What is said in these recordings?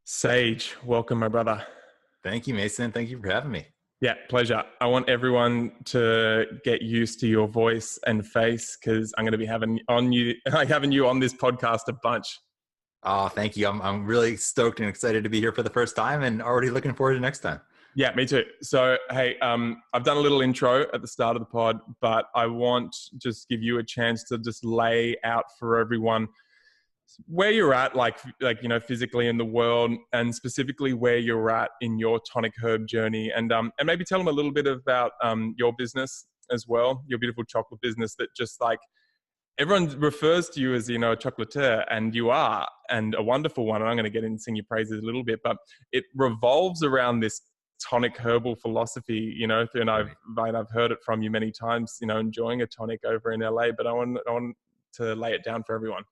Sage, welcome, my brother. Thank you, Mason. Thank you for having me. Yeah, pleasure. I want everyone to get used to your voice and face because I'm going to be having you on this podcast a bunch. Oh, thank you. I'm really stoked and excited to be here for the first time and already looking forward to next time. Yeah, me too. So, hey, I've done a little intro at the start of the pod, but I want to just give you a chance to just lay out for everyone where you're at, physically in the world, and specifically where you're at in your tonic herb journey, and maybe tell them a little bit about your business as well, your beautiful chocolate business that just like everyone refers to you as, a chocolatier, and you are, and a wonderful one. And I'm going to get in and sing your praises a little bit, but it revolves around this tonic herbal philosophy, and I've heard it from you many times, enjoying a tonic over in LA, but I want to lay it down for everyone.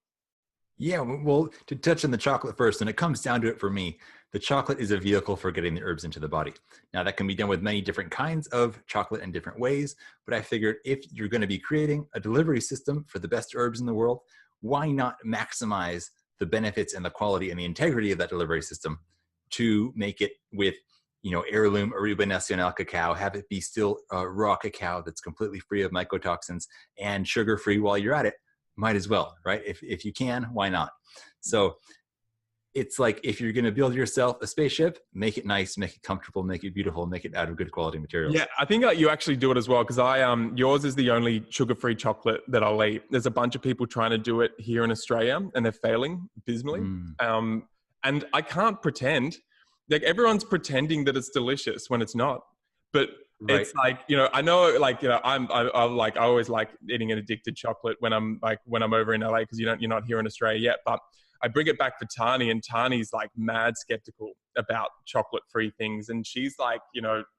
Yeah, well, to touch on the chocolate first, and it comes down to it for me, the chocolate is a vehicle for getting the herbs into the body. Now, that can be done with many different kinds of chocolate in different ways, but I figured if you're going to be creating a delivery system for the best herbs in the world, why not maximize the benefits and the quality and the integrity of that delivery system to make it with, heirloom Oribe Nacional cacao, have it be still raw cacao that's completely free of mycotoxins and sugar-free while you're at it. Might as well, right? If you can, why not? So it's like, if you're going to build yourself a spaceship, make it nice, make it comfortable, make it beautiful, make it out of good quality materials. Yeah, I think you actually do it as well, because yours is the only sugar-free chocolate that I'll eat. There's a bunch of people trying to do it here in Australia, and they're failing abysmally. And I can't pretend, like everyone's pretending that it's delicious when it's not. But right. It's like, I know, I always like eating an addicted chocolate when I'm over in LA, because you're not here in Australia yet. But I bring it back for Tani, and Tani's like mad skeptical about chocolate-free things, and she's like,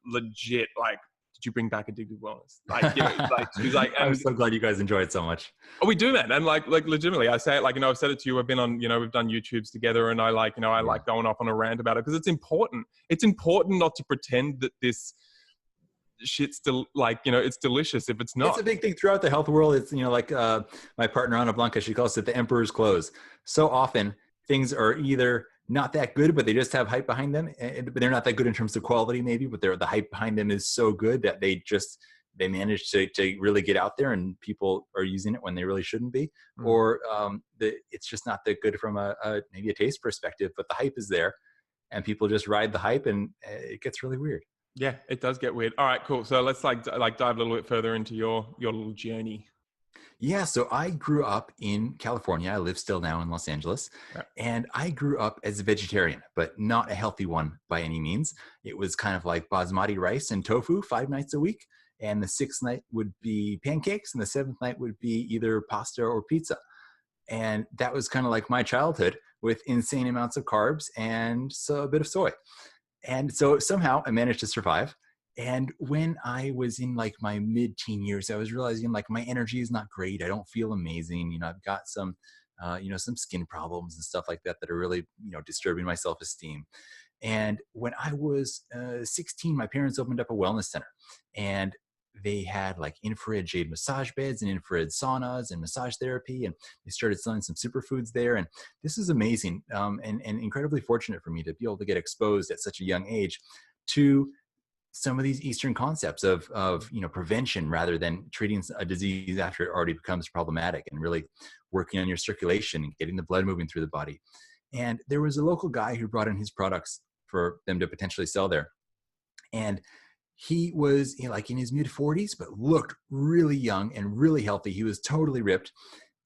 legit like, did you bring back Addictive Wellness? She's like, I'm so glad you guys enjoy it so much. Oh, we do, man. And like legitimately, I say it like, I've said it to you. I've been on, we've done YouTubes together, and I like going off on a rant about it because it's important. It's important not to pretend that this shit's still it's delicious if it's not. It's a big thing throughout the health world. It's my partner AnnaBlanca, she calls it the emperor's clothes. So often things are either not that good, but they just have hype behind them, but they're not that good in terms of quality maybe, but the hype behind them is so good that they manage to really get out there, and people are using it when they really shouldn't be. Or it's just not that good from maybe a taste perspective, but the hype is there and people just ride the hype, and it gets really weird. Yeah, it does get weird. All right, cool. So let's dive a little bit further into your little journey. Yeah, so I grew up in California. I live still now in Los Angeles. Right. And I grew up as a vegetarian, but not a healthy one by any means. It was kind of like basmati rice and tofu 5 nights a week. And the 6th night would be pancakes, and the 7th night would be either pasta or pizza. And that was kind of like my childhood, with insane amounts of carbs and a bit of soy. And so somehow I managed to survive. And when I was in like my mid-teen years, I was realizing like my energy is not great. I don't feel amazing. I've got some, some skin problems and stuff like that are really, disturbing my self-esteem. And when I was 16, my parents opened up a wellness center, and they had like infrared jade massage beds and infrared saunas and massage therapy. And they started selling some superfoods there. And this is amazing and incredibly fortunate for me to be able to get exposed at such a young age to some of these Eastern concepts of prevention, rather than treating a disease after it already becomes problematic, and really working on your circulation and getting the blood moving through the body. And there was a local guy who brought in his products for them to potentially sell there. And he was in his mid 40s, but looked really young and really healthy. He was totally ripped.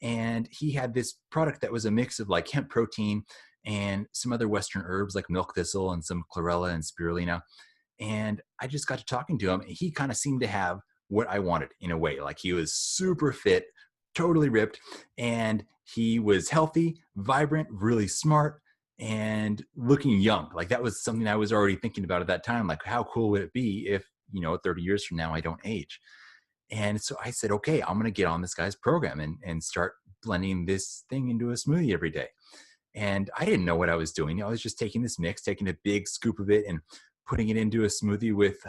And he had this product that was a mix of like hemp protein and some other Western herbs like milk thistle and some chlorella and spirulina. And I just got to talking to him, and he kind of seemed to have what I wanted in a way. Like, he was super fit, totally ripped, and he was healthy, vibrant, really smart, and looking young. Like, that was something I was already thinking about at that time. Like, how cool would it be if, 30 years from now, I don't age? And so I said, okay, I'm going to get on this guy's program and start blending this thing into a smoothie every day. And I didn't know what I was doing. I was just taking this mix, taking a big scoop of it and putting it into a smoothie with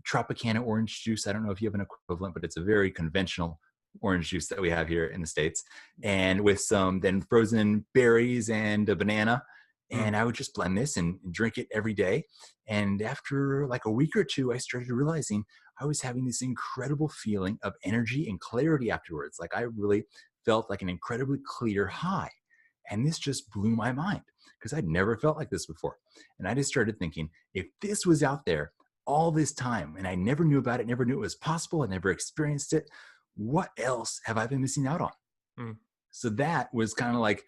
Tropicana orange juice. I don't know if you have an equivalent, but it's a very conventional orange juice that we have here in the States. And with some then frozen berries and a banana. And I would just blend this and drink it every day. And after like a week or two, I started realizing I was having this incredible feeling of energy and clarity afterwards. Like I really felt like an incredibly clear high. And this just blew my mind because I'd never felt like this before. And I just started thinking, if this was out there all this time and I never knew about it, never knew it was possible, I never experienced it, what else have I been missing out on? So that was kind of like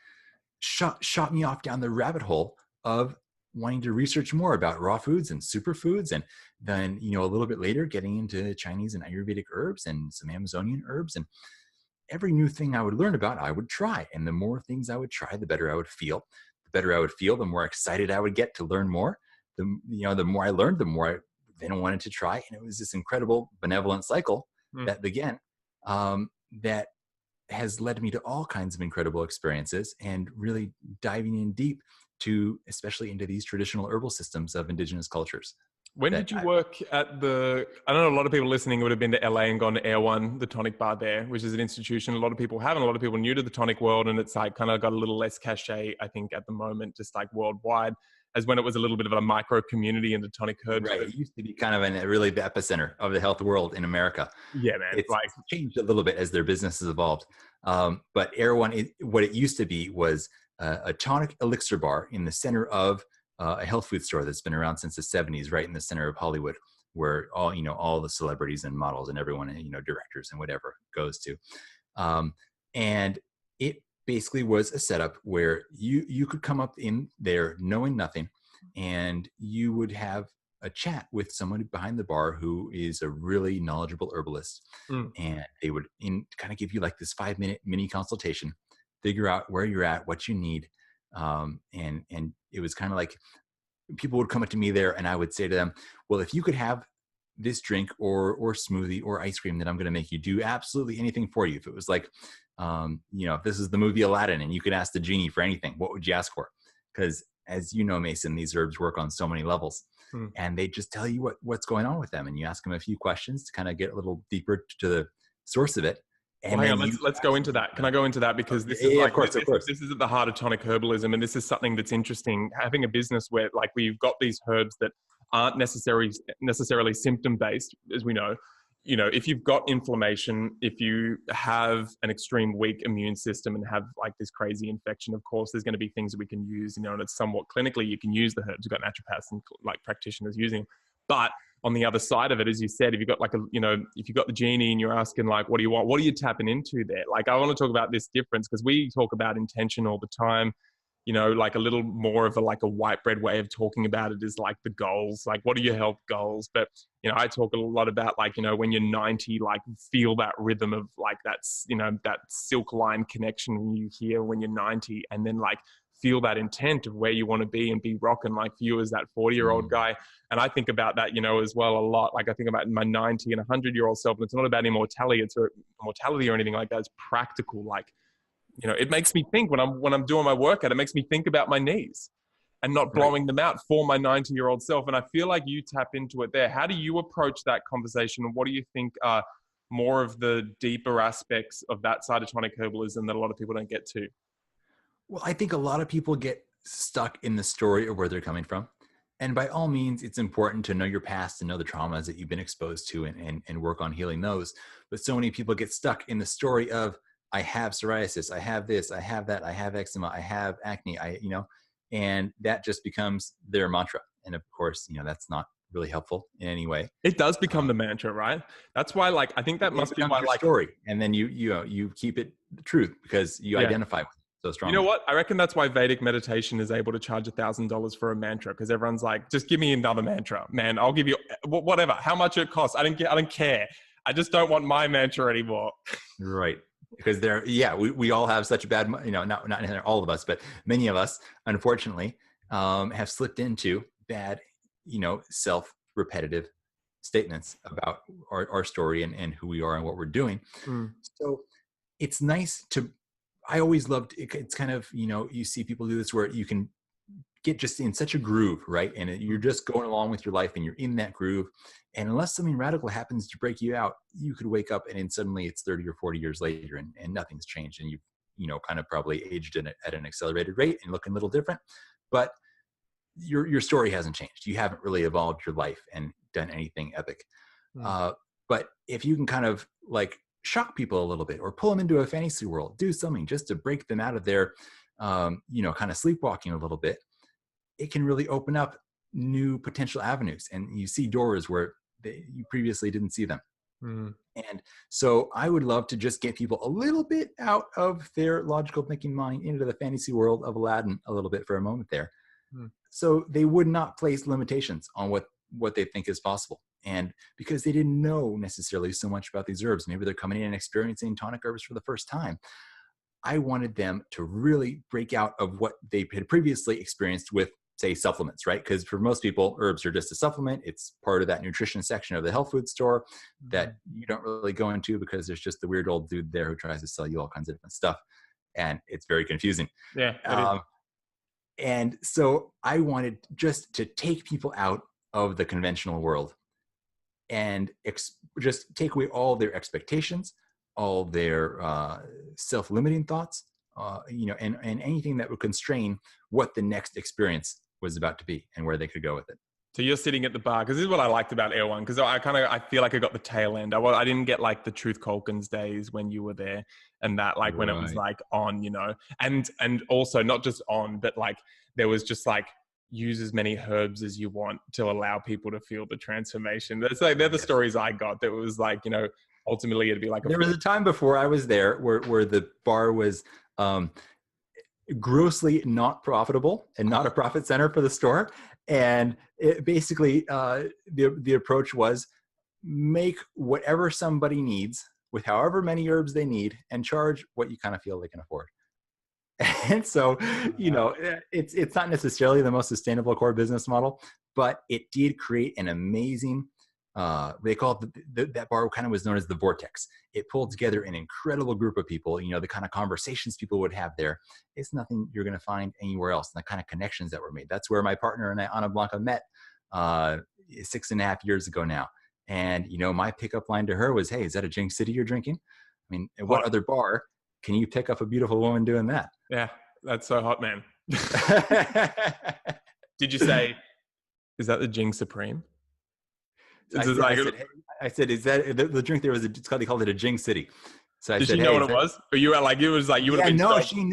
shot me off down the rabbit hole of wanting to research more about raw foods and superfoods. And then, a little bit later, getting into Chinese and Ayurvedic herbs and some Amazonian herbs. And every new thing I would learn about, I would try. And the more things I would try, the better I would feel. The better I would feel, the more excited I would get to learn more. The more I learned, the more I then wanted to try. And it was this incredible benevolent cycle that began, that has led me to all kinds of incredible experiences and really diving in deep to, especially into these traditional herbal systems of indigenous cultures. When did you work at I don't know, a lot of people listening would have been to LA and gone to Air One, the Tonic Bar there, which is an institution a lot of people have, and a lot of people new to the tonic world. And it's like kind of got a little less cachet, I think, at the moment, just like worldwide, as when it was a little bit of a micro community in the tonic herbs. Right. It used to be kind of really the epicenter of the health world in America. Yeah, man. It's like changed a little bit as their business has evolved. But Air One, what it used to be was a tonic elixir bar in the center of a health food store that's been around since the 70s, right in the center of Hollywood, where all the celebrities and models and everyone, directors and whatever goes to. And it basically was a setup where you could come up in there knowing nothing, and you would have a chat with someone behind the bar who is a really knowledgeable herbalist. And they would kind of give you like this 5-minute mini consultation, figure out where you're at, what you need. And it was kind of like people would come up to me there and I would say to them, well, if you could have this drink or smoothie or ice cream that I'm going to make you, do absolutely anything for you. If it was like, if this is the movie Aladdin and you could ask the genie for anything, what would you ask for? Because as you know, Mason, these herbs work on so many levels, and they just tell you what's going on with them. And you ask them a few questions to kind of get a little deeper to the source of it. And hang on, let's go into that. Can I go into that? Because this is of course. This is at the heart of tonic herbalism. And this is something that's interesting. Having a business where like we've got these herbs that aren't necessarily symptom-based, as we know. If you've got inflammation, if you have an extreme weak immune system and have like this crazy infection, of course, there's going to be things that we can use, and it's somewhat clinically, you can use the herbs. You've got naturopaths and like practitioners using them. But on the other side of it, as you said, if you've got like if you've got the genie and you're asking like, what do you want? What are you tapping into there? Like, I want to talk about this difference because we talk about intention all the time. Like a little more of a white bread way of talking about it is like the goals, like what are your health goals? But, I talk a lot about like, when you're 90, like feel that rhythm of like that's, that silk line connection you hear when you're 90, and then like feel that intent of where you want to be and be rocking like for you as that 40-year-old guy. And I think about that, as well a lot. Like I think about my 90 and 100-year-old self, and it's not about immortality or anything like that. It's practical. Like, it makes me think when I'm doing my workout, it makes me think about my knees and not blowing them out for my 90-year-old self. And I feel like you tap into it there. How do you approach that conversation? And what do you think are more of the deeper aspects of that side of tonic herbalism that a lot of people don't get to? Well, I think a lot of people get stuck in the story of where they're coming from. And by all means, it's important to know your past and know the traumas that you've been exposed to and work on healing those. But so many people get stuck in the story of, I have psoriasis, I have this, I have that, I have eczema, I have acne, and that just becomes their mantra. And of course, that's not really helpful in any way. It does become the mantra, right? That's why, like, I think that must be why, like, story. And then you keep it the truth because you identify with it so strongly. You know what? I reckon that's why Vedic meditation is able to charge $1,000 for a mantra, because everyone's like, just give me another mantra, man. I'll give you whatever, how much it costs. I don't care. I just don't want my mantra anymore. Right. Because we all have such a bad, not all of us, but many of us, unfortunately, have slipped into bad, self-repetitive statements about our story and who we are and what we're doing. So it's nice I always loved it. It's kind of, you see people do this where you can get just in such a groove, right? And you're just going along with your life and you're in that groove. And unless something radical happens to break you out, you could wake up and then suddenly it's 30 or 40 years later and nothing's changed. And you've, kind of probably aged at an accelerated rate and looking a little different. but your story hasn't changed. You haven't really evolved your life and done anything epic. But if you can kind of like shock people a little bit or pull them into a fantasy world, do something just to break them out of their, kind of sleepwalking a little bit, it can really open up new potential avenues. And you see doors where you previously didn't see them. And so I would love to just get people a little bit out of their logical thinking mind into the fantasy world of Aladdin a little bit for a moment there. So they would not place limitations on what they think is possible. And because they didn't know necessarily so much about these herbs, maybe they're coming in and experiencing tonic herbs for the first time. I wanted them to really break out of what they had previously experienced with, say, supplements, right? Because for most people, herbs are just a supplement. It's part of that nutrition section of the health food store that you don't really go into because there's just the weird old dude there who tries to sell you all kinds of different stuff. And it's very confusing. Yeah. And so I wanted just to take people out of the conventional world and just take away all their expectations, all their self-limiting thoughts, and anything that would constrain what the next experience was about to be and where they could go with it. So you're sitting at the bar, because this is what I liked about Air One, because I feel like I got the tail end. I didn't get like the Truth Colkins days when you were there and that, like when it was like on, and also not just on, but like there was just like use as many herbs as you want to allow people to feel the transformation. That's like, they're the stories I got. That was like, ultimately it'd be like, there was a time before I was there where the bar was grossly not profitable and not a profit center for the store. And it basically, the approach was make whatever somebody needs with however many herbs they need and charge what you kind of feel they can afford. And so, it's not necessarily the most sustainable core business model, but it did create an amazing, they call it that bar kind of was known as the vortex. It pulled together an incredible group of people, the kind of conversations people would have there. It's nothing you're going to find anywhere else. And the kind of connections that were made. That's where my partner and I, AnnaBlanca, met 6.5 years ago now. And, my pickup line to her was, hey, is that a Jing City you're drinking? I mean, what other bar can you pick up a beautiful woman doing that? Yeah, that's so hot, man. Did you say, is that the Jing Supreme? I said, is that the drink there was, they called it a Jing City. So did she know what it was? Or you were like, it was like, you would have been. No, she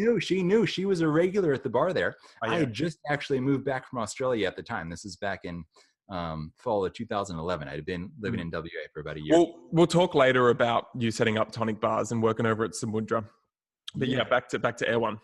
knew. She was a regular at the bar there. Oh, yeah. I had just actually moved back from Australia at the time. This is back in fall of 2011. I had been living in WA for about a year. We'll talk later about you setting up Tonic Bars and working over at Samudra. But back to Air One.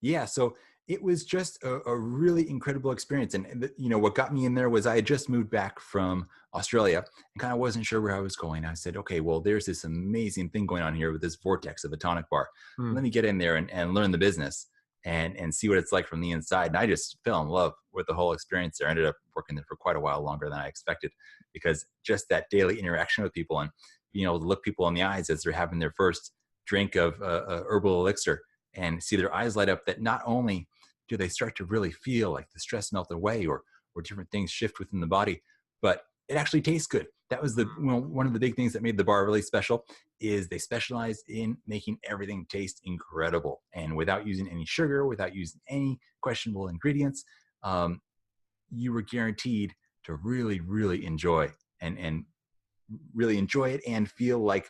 Yeah, so it was just a really incredible experience. And, what got me in there was I had just moved back from Australia and kind of wasn't sure where I was going. I said, okay, well, there's this amazing thing going on here with this vortex of a tonic bar. Let me get in there and learn the business and see what it's like from the inside. And I just fell in love with the whole experience there. I ended up working there for quite a while longer than I expected because just that daily interaction with people and being able to look people in the eyes as they're having their first drink of herbal elixir and see their eyes light up, that not only do they start to really feel like the stress melt away or different things shift within the body, but it actually tastes good. That was one of the big things that made the bar really special is they specialized in making everything taste incredible. And without using any sugar, without using any questionable ingredients, you were guaranteed to really, really enjoy and really enjoy it and feel like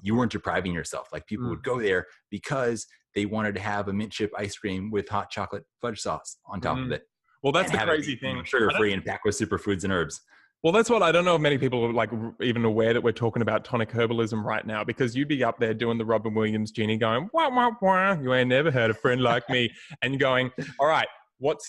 you weren't depriving yourself. Like people would go there because they wanted to have a mint chip ice cream with hot chocolate fudge sauce on top of it. Well, that's the crazy thing. Sugar-free and packed with superfoods and herbs. Well, that's what I don't know if many people are like even aware that we're talking about tonic herbalism right now, because you'd be up there doing the Robin Williams genie going, wah, wah, wah, you ain't never heard a friend like me. And going, all right,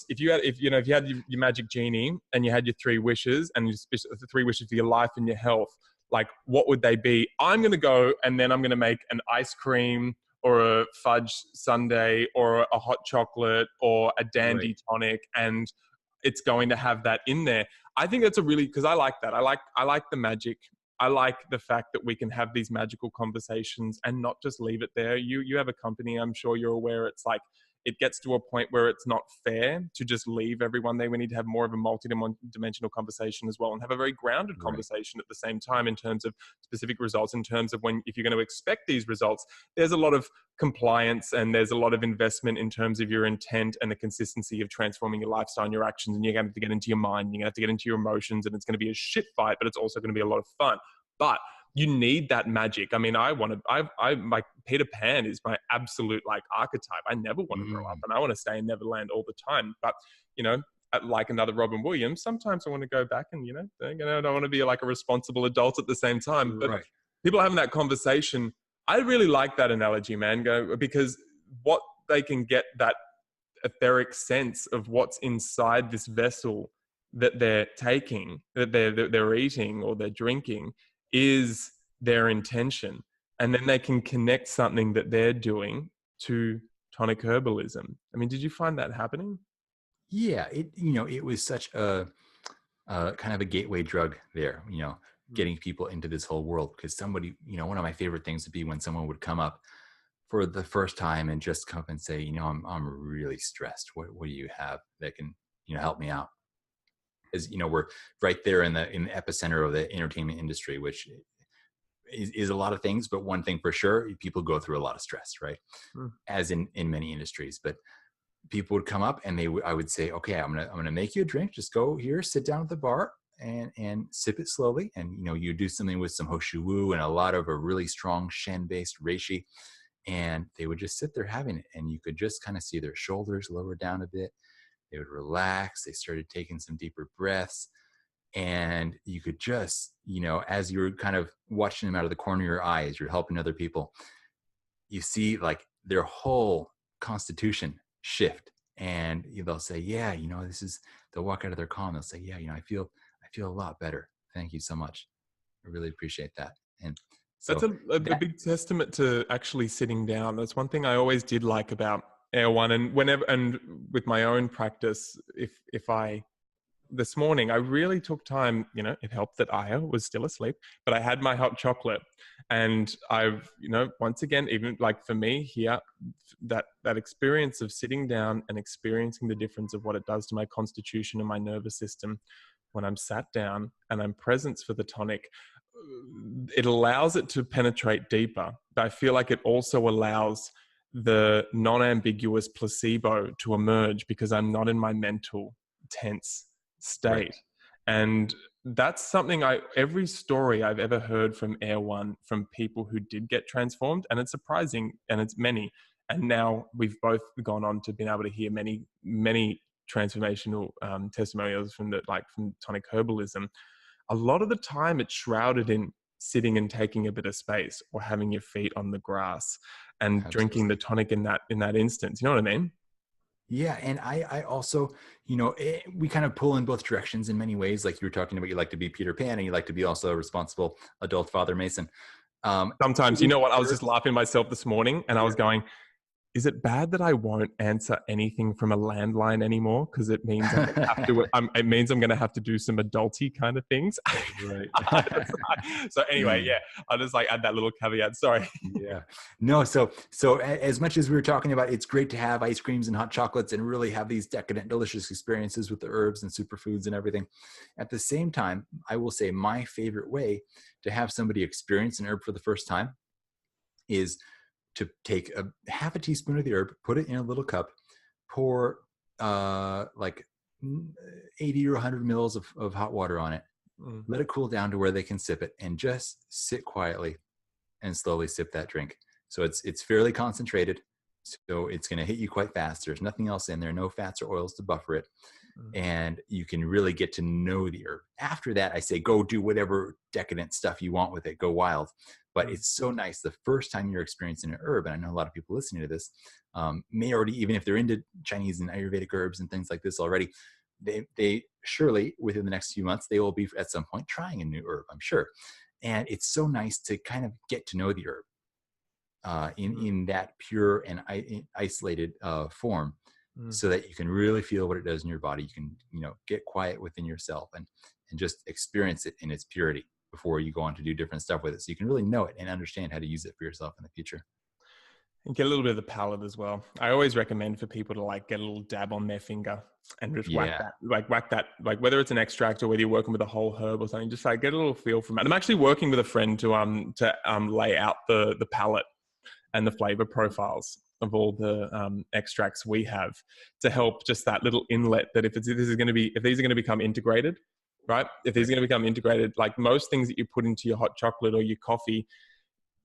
if you had your magic genie and you had your 3 wishes and the 3 wishes for your life and your health, like what would they be? I'm going to go and then I'm going to make an ice cream or a fudge sundae or a hot chocolate or a dandy tonic, and it's going to have that in there. I think that's because I like that. I like the magic. I like the fact that we can have these magical conversations and not just leave it there. You have a company, I'm sure you're aware, it's like it gets to a point where it's not fair to just leave everyone there. We need to have more of a multi-dimensional conversation as well, and have a very grounded conversation at the same time in terms of specific results, in terms of if you're going to expect these results, there's a lot of compliance and there's a lot of investment in terms of your intent and the consistency of transforming your lifestyle and your actions. And you're going to have to get into your mind, you're going to have to get into your emotions, and it's going to be a shit fight, but it's also going to be a lot of fun. But you need that magic. I mean, like Peter Pan is my absolute like archetype. I never want to grow up, and I want to stay in Neverland all the time. But, like another Robin Williams, sometimes I want to go back and, I don't want to be like a responsible adult at the same time. But people having that conversation, I really like that analogy, man, because what they can get that etheric sense of what's inside this vessel that they're taking, that they're eating or they're drinking, is their intention. And then they can connect something that they're doing to tonic herbalism. I mean, did you find that happening? Yeah, it was such a kind of a gateway drug there, getting people into this whole world. Because somebody, one of my favorite things would be when someone would come up for the first time and just come up and say, I'm really stressed. What do you have that can, help me out? As we're right there in the epicenter of the entertainment industry, which is a lot of things, but one thing for sure, people go through a lot of stress, right? As in many industries. But people would come up and I would say, okay, I'm gonna make you a drink. Just go here, sit down at the bar and sip it slowly. And you do something with some Hoshu Wu and a lot of a really strong Shen-based Reishi. And they would just sit there having it, and you could just kind of see their shoulders lower down a bit. They would relax. They started taking some deeper breaths, and you could just, as you're kind of watching them out of the corner of your eye, as you're helping other people, you see like their whole constitution shift. And they'll say, yeah, they'll walk out of their calm. They'll say, yeah, I feel a lot better. Thank you so much. I really appreciate that. And so that's a big testament to actually sitting down. That's one thing I always did like about Air One, and with my own practice, this morning, I really took time, it helped that Aya was still asleep, but I had my hot chocolate, and I've, once again, even like for me here, that experience of sitting down and experiencing the difference of what it does to my constitution and my nervous system when I'm sat down and I'm present for the tonic, it allows it to penetrate deeper. But I feel like it also allows the non-ambiguous placebo to emerge because I'm not in my mental tense state. Right. And that's something every story I've ever heard from Air One, from people who did get transformed, and it's surprising, and it's many. And now we've both gone on to being able to hear many, many transformational testimonials from Tonic Herbalism. A lot of the time it's shrouded in sitting and taking a bit of space, or having your feet on the grass and Absolutely. Drinking the tonic in that instance. You know what I mean? Yeah. And I also, we kind of pull in both directions in many ways. Like you were talking about, you like to be Peter Pan and you like to be also a responsible adult father, Mason. Sometimes, you know what? I was just laughing myself this morning, and I was going, is it bad that I won't answer anything from a landline anymore? Because it means I'm going to have to do some adulty kind of things. Right. So anyway, yeah, I'll just add that little caveat. Sorry. Yeah. No. So as much as we were talking about, it's great to have ice creams and hot chocolates and really have these decadent, delicious experiences with the herbs and superfoods and everything. At the same time, I will say my favorite way to have somebody experience an herb for the first time is to take half a teaspoon of the herb, put it in a little cup, pour 80 or 100 mils of hot water on it, let it cool down to where they can sip it, and just sit quietly and slowly sip that drink. So it's fairly concentrated, so it's going to hit you quite fast. There's nothing else in there, no fats or oils to buffer it. And you can really get to know the herb. After that, I say, go do whatever decadent stuff you want with it, go wild. But it's so nice the first time you're experiencing an herb, and I know a lot of people listening to this may already, even if they're into Chinese and Ayurvedic herbs and things like this already, they surely within the next few months, they will be at some point trying a new herb, I'm sure. And it's so nice to kind of get to know the herb in that pure and isolated form, so that you can really feel what it does in your body. You can, get quiet within yourself and just experience it in its purity before you go on to do different stuff with it. So you can really know it and understand how to use it for yourself in the future. And get a little bit of the palate as well. I always recommend for people to like get a little dab on their finger and just whack that, like whether it's an extract or whether you're working with a whole herb or something, just like get a little feel from it. I'm actually working with a friend to lay out the palette and the flavor profiles of all the extracts we have to help just that little inlet that if these are going to become integrated, right? If these are going to become integrated, like most things that you put into your hot chocolate or your coffee,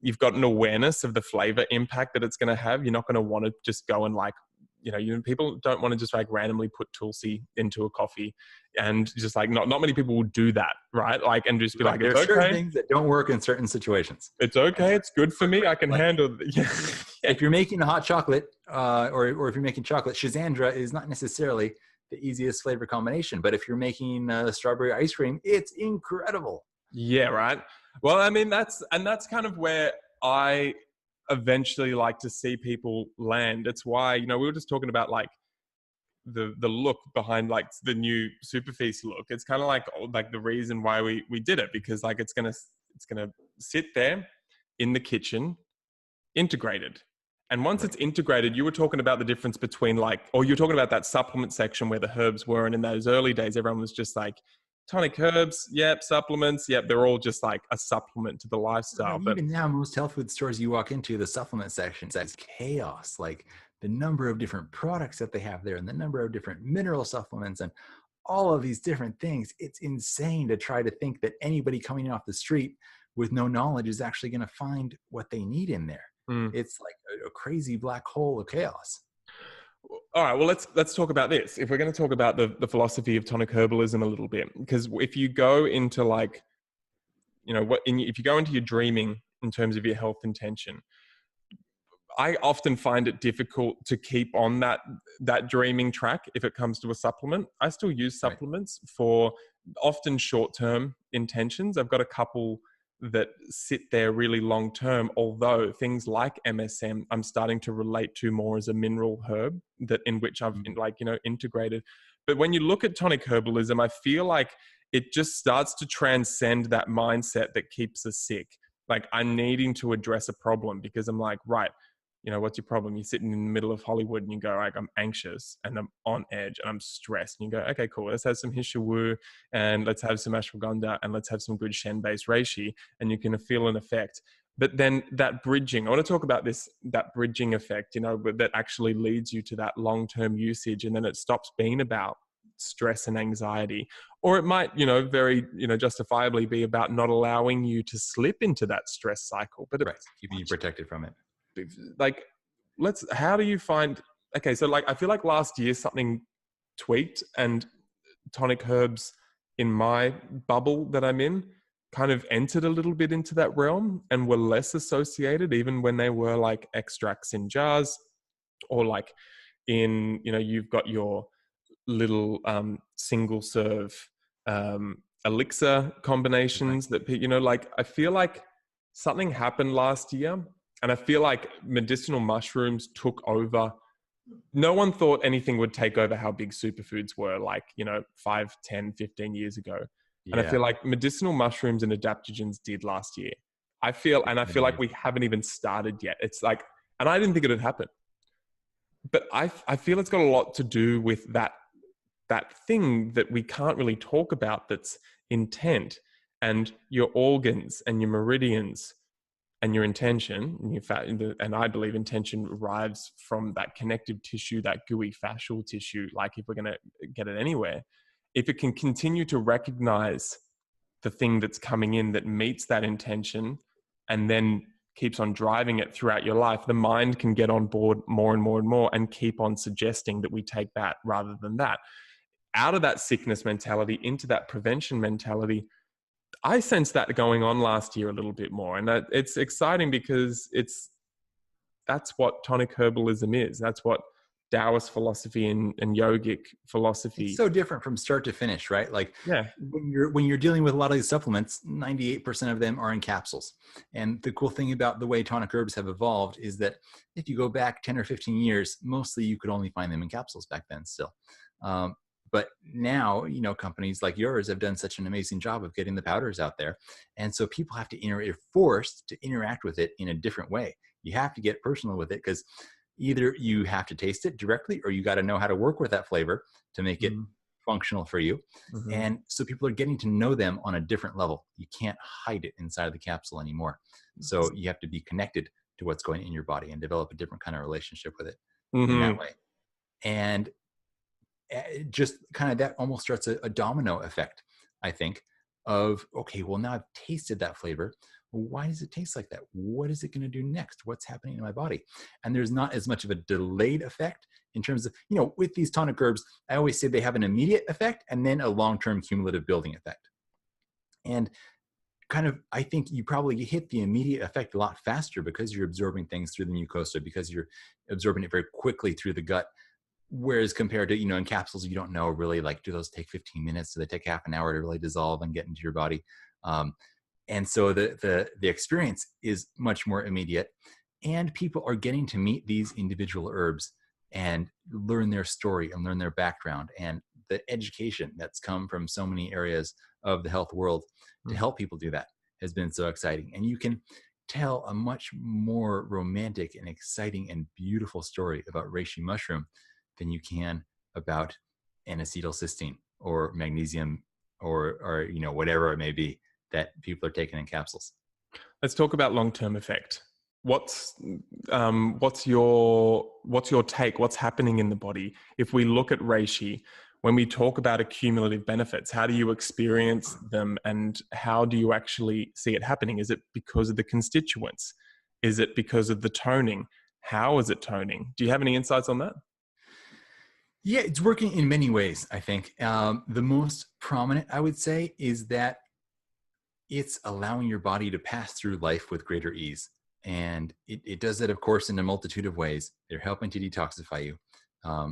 you've got an awareness of the flavor impact that it's going to have. You're not going to want to just go and like, people don't want to just like randomly put Tulsi into a coffee, and just like not many people will do that, right? Like, and just be like, there's certain things that don't work in certain situations. It's okay. It's good for me. I can handle it. Yeah. If you're making a hot chocolate, or if you're making chocolate, Shizandra is not necessarily the easiest flavor combination. But if you're making strawberry ice cream, it's incredible. Yeah, right. Well, I mean, that's kind of where I eventually like to see people land. It's why, we were just talking about like the look behind like the new SuperFeast look. It's kind of like the reason why we did it, because like it's gonna sit there in the kitchen integrated. And once it's integrated, you were talking about the difference between you're talking about that supplement section where the herbs were. And in those early days, everyone was just like, tonic herbs, yep, supplements, yep, they're all just like a supplement to the lifestyle. But even now, most health food stores you walk into, the supplement sections, that's chaos. Like the number of different products that they have there and the number of different mineral supplements and all of these different things. It's insane to try to think that anybody coming in off the street with no knowledge is actually going to find what they need in there. It's like a crazy black hole of chaos. All right, well, let's talk about this. If we're going to talk about the philosophy of tonic herbalism a little bit, because if you go into if you go into your dreaming in terms of your health intention, I often find it difficult to keep on that dreaming track if it comes to a supplement. I still use supplements for often short-term intentions. I've got a couple that sit there really long term, although things like MSM I'm starting to relate to more as a mineral herb in which I've integrated. But when you look at tonic herbalism, I feel like it just starts to transcend that mindset that keeps us sick. Like I'm needing to address a problem because I'm like, right, what's your problem? You're sitting in the middle of Hollywood and you go, like, I'm anxious and I'm on edge and I'm stressed. And you go, okay, cool. Let's have some Hishawu and let's have some ashwagandha and let's have some good Shen-based Reishi, and you can feel an effect. But then that bridging, I want to talk about that bridging effect, that actually leads you to that long-term usage. And then it stops being about stress and anxiety, or it might, very, justifiably be about not allowing you to slip into that stress cycle, but keeping you protected from it. Like, how do you find, okay, so like, I feel like last year something tweaked and tonic herbs in my bubble that I'm in kind of entered a little bit into that realm and were less associated, even when they were like extracts in jars or like in, you've got your little single serve elixir combinations that, I feel like something happened last year. And I feel like medicinal mushrooms took over. No one thought anything would take over how big superfoods were 5, 10, 15 years ago. Yeah. And I feel like medicinal mushrooms and adaptogens did last year. I feel like we haven't even started yet. It's like, and I didn't think it would happen. But I feel it's got a lot to do with that thing that we can't really talk about, that's intent and your organs and your meridians and your intention, and I believe intention arrives from that connective tissue, that gooey fascial tissue. Like if we're going to get it anywhere, if it can continue to recognize the thing that's coming in that meets that intention and then keeps on driving it throughout your life, the mind can get on board more and more and more and keep on suggesting that we take that rather than that. Out of that sickness mentality into that prevention mentality, I sensed that going on last year a little bit more. And it's exciting because that's what tonic herbalism is. That's what Taoist philosophy and yogic philosophy. It's so different from start to finish, right? Like when you're dealing with a lot of these supplements, 98% of them are in capsules. And the cool thing about the way tonic herbs have evolved is that if you go back 10 or 15 years, mostly you could only find them in capsules back then still. But now, companies like yours have done such an amazing job of getting the powders out there. And so people have to you're forced to interact with it in a different way. you have to get personal with it, because either you have to taste it directly, or you got to know how to work with that flavor to make it functional for you. Mm-hmm. And so people are getting to know them on a different level. You can't hide it inside of the capsule anymore. So you have to be connected to what's going in your body and develop a different kind of relationship with it in that way. And just kind of that almost starts a domino effect, I think, of, okay, well, now I've tasted that flavor. Well, why does it taste like that? What is it going to do next? What's happening in my body? And there's not as much of a delayed effect in terms of, with these tonic herbs, I always say they have an immediate effect and then a long-term cumulative building effect. And kind of, I think you hit the immediate effect a lot faster because you're absorbing things through the mucosa, because you're absorbing it very quickly through the gut. Whereas compared to, in capsules, you don't know really, like, do those take 15 minutes? Do they take half an hour to really dissolve and get into your body? And so the experience is much more immediate, and people are getting to meet these individual herbs and learn their story and learn their background, and the education that's come from so many areas of the health world to help people do that has been so exciting. And you can tell a much more romantic and exciting and beautiful story about reishi mushroom than you can about N-acetylcysteine or magnesium or whatever it may be that people are taking in capsules. Let's talk about long-term effect. What's your take? What's happening in the body? If we look at reishi, when we talk about accumulative benefits, how do you experience them, and how do you actually see it happening? Is it because of the constituents? Is it because of the toning? How is it toning? Do you have any insights on that? Yeah, it's working in many ways, I think. The most prominent, I would say, is that it's allowing your body to pass through life with greater ease. And it does that, of course, in a multitude of ways. They're helping to detoxify you.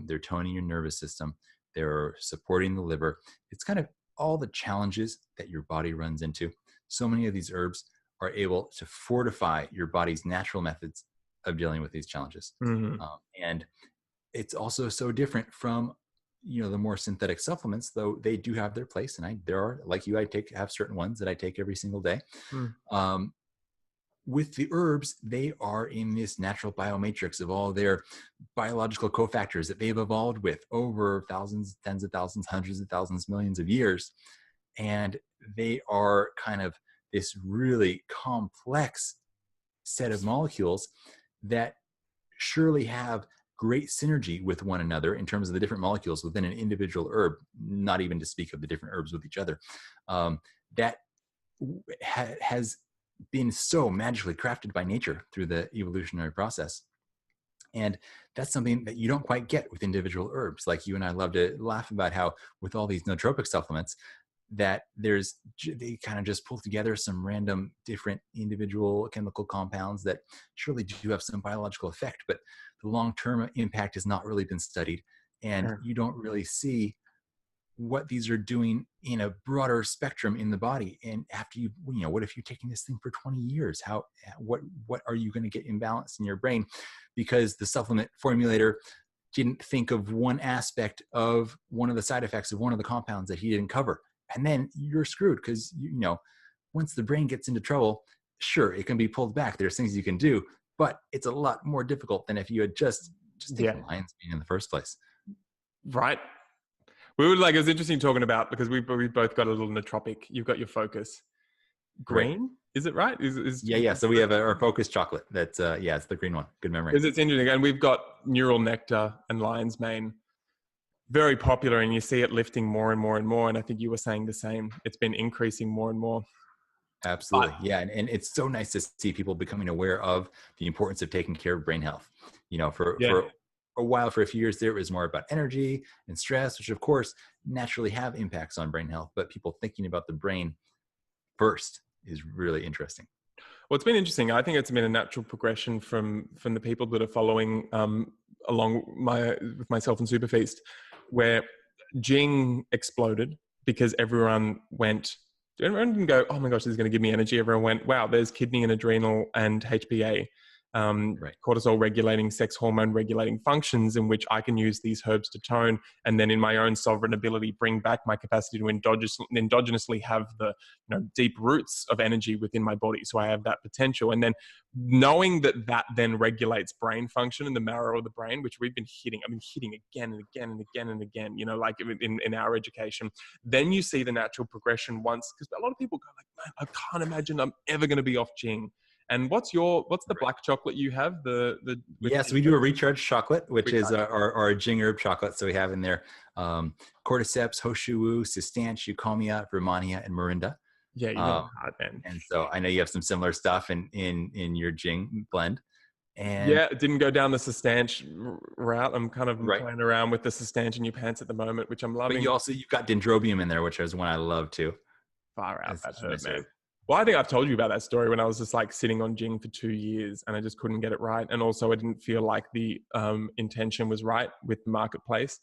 They're toning your nervous system. They're supporting the liver. It's kind of all the challenges that your body runs into. So many of these herbs are able to fortify your body's natural methods of dealing with these challenges. And it's also so different from, the more synthetic supplements, though they do have their place. And there are, like you, have certain ones that I take every single day. With the herbs, they are in this natural biomatrix of all their biological cofactors that they've evolved with over thousands, tens of thousands, hundreds of thousands, millions of years. And they are kind of this really complex set of molecules that surely have great synergy with one another in terms of the different molecules within an individual herb, not even to speak of the different herbs with each other, that has been so magically crafted by nature through the evolutionary process. And that's something that you don't quite get with individual herbs. Like you and I love to laugh about how with all these nootropic supplements, that they kind of just pull together some random different individual chemical compounds that surely do have some biological effect, but the long-term impact has not really been studied. And you don't really see what these are doing in a broader spectrum in the body. And after what if you're taking this thing for 20 years? What are you going to get imbalanced in your brain? Because the supplement formulator didn't think of one aspect of one of the side effects of one of the compounds that he didn't cover. And then you're screwed because, once the brain gets into trouble, sure, it can be pulled back. There's things you can do, but it's a lot more difficult than if you had just taken lion's mane in the first place. Right. It was interesting talking about, because we both got a little nootropic. You've got your focus green. Right. Is it right? Yeah. So we have our focus chocolate. That's it's the green one. Good memory. Because it's interesting. And we've got neural nectar and lion's mane. Very popular, and you see it lifting more and more and more. And I think you were saying the same. It's been increasing more and more. Absolutely. And it's so nice to see people becoming aware of the importance of taking care of brain health. For a while, for a few years there, it was more about energy and stress, which of course naturally have impacts on brain health, but people thinking about the brain first is really interesting. Well, it's been interesting. I think it's been a natural progression from the people that are following along with myself and SuperFeast, where Jing exploded because everyone didn't go, oh my gosh, this is going to give me energy. Everyone went, wow, there's kidney and adrenal and HPA. cortisol regulating, sex hormone regulating functions, in which I can use these herbs to tone, and then in my own sovereign ability, bring back my capacity to endogenously have the deep roots of energy within my body. So I have that potential. And then knowing that then regulates brain function in the marrow of the brain, which I've been hitting again and again and again and again, like in our education, then you see the natural progression once, because a lot of people go like, man, I can't imagine I'm ever going to be off Jing. And what's the black chocolate you have? Yes, we do a recharge chocolate, which is our Jing herb chocolate. So we have in there cordyceps, hoshu, cistanche, eucommia, vermania, and morinda. Yeah, you know hard, man. And so I know you have some similar stuff in your Jing blend. And yeah, it didn't go down the cistanche route. I'm kind of playing around with the cistanche in your pants at the moment, which I'm loving. But you've got dendrobium in there, which is one I love too. Far out, that herb, man. Well, I think I've told you about that story when I was just like sitting on Jing for 2 years and I just couldn't get it right. And also I didn't feel like the intention was right with the marketplace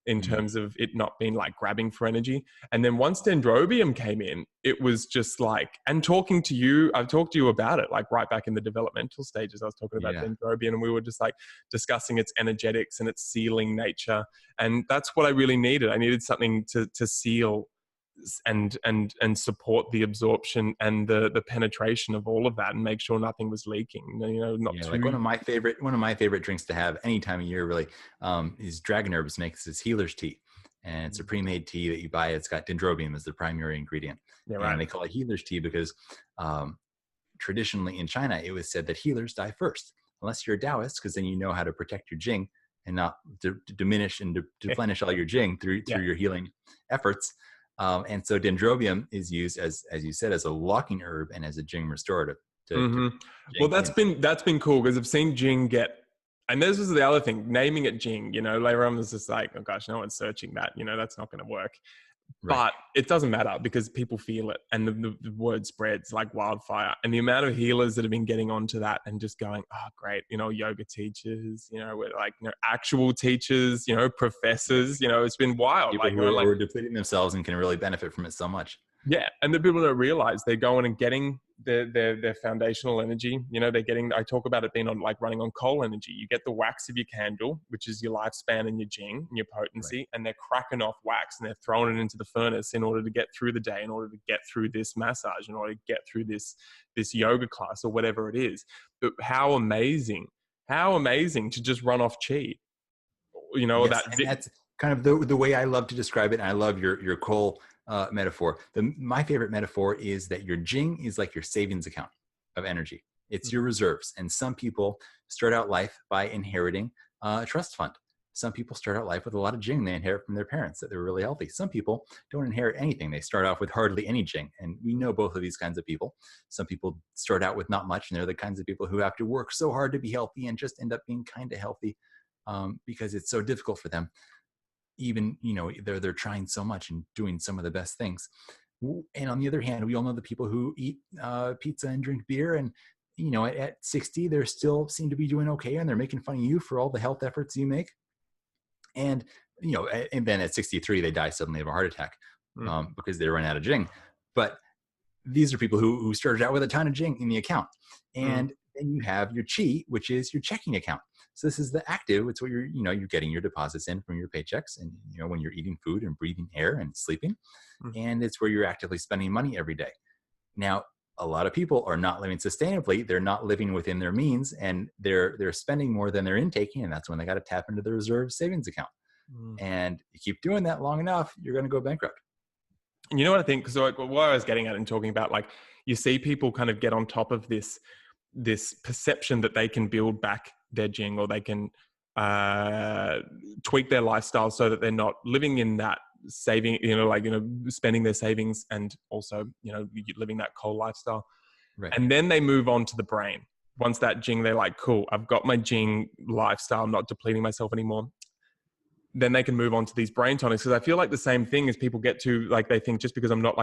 in terms of it not being like grabbing for energy. And then once dendrobium came in, it was just like, and talking to you, I've talked to you about it, like right back in the developmental stages, I was talking about dendrobium, and we were just like discussing its energetics and its sealing nature. And that's what I really needed. I needed something to seal and support the absorption and the penetration of all of that, and make sure nothing was leaking. Like one of my favorite drinks to have any time of year really is Dragon Herbs makes this healer's tea, and it's a pre-made tea that you buy. It's got dendrobium as the primary ingredient. And they call it healer's tea because traditionally in China it was said that healers die first, unless you're a Taoist, because then you know how to protect your Jing and not diminish and deplenish all your Jing through your healing efforts. And so dendrobium is used as you said, as a locking herb and as a Jing restorative. Well, that's been cool, because I've seen Jing get, and this was the other thing, naming it Jing, later on was just like, oh gosh, no one's searching that, that's not going to work. But it doesn't matter, because people feel it, and the word spreads like wildfire. And the amount of healers that have been getting onto that and just going, oh great, yoga teachers, actual teachers, professors, it's been wild. People who are depleting themselves and can really benefit from it so much. Yeah, and the people don't realize they're going and getting their foundational energy. They're getting, I talk about it being on like running on coal energy. You get the wax of your candle, which is your lifespan and your Jing and your potency, and they're cracking off wax and they're throwing it into the furnace in order to get through the day, in order to get through this massage, in order to get through this yoga class or whatever it is. But how amazing to just run off Qi. That's kind of the way I love to describe it. And I love your coal metaphor. My favorite metaphor is that your Jing is like your savings account of energy. It's your reserves. And some people start out life by inheriting a trust fund. Some people start out life with a lot of Jing they inherit from their parents, that they were really healthy. Some people don't inherit anything. They start off with hardly any Jing. And we know both of these kinds of people. Some people start out with not much, and they're the kinds of people who have to work so hard to be healthy and just end up being kind of healthy because it's so difficult for them. Even, they're trying so much and doing some of the best things. And on the other hand, we all know the people who eat pizza and drink beer, and, at 60, they still seem to be doing okay, and they're making fun of you for all the health efforts you make. And, and then at 63, they die suddenly of a heart attack because they run out of Jing. But these are people who started out with a ton of Jing in the account. And then you have your Qi, which is your checking account. So this is the active. It's what you're getting your deposits in from your paychecks, and when you're eating food and breathing air and sleeping, and it's where you're actively spending money every day. Now, a lot of people are not living sustainably. They're not living within their means, and they're spending more than they're intaking, and that's when they got to tap into the reserve savings account. And you keep doing that long enough, you're going to go bankrupt. And you know what I think? Because what I was getting at and talking about, like, you see people kind of get on top of this perception that they can build back their Jing, or they can tweak their lifestyle so that they're not living in that saving, spending their savings, and also, living that coal lifestyle. Right. And then they move on to the brain. Once that Jing, they're like, cool, I've got my Jing lifestyle, I'm not depleting myself anymore. then they can move on to these brain tonics. Because I feel like the same thing as people get to, like, they think just because I'm not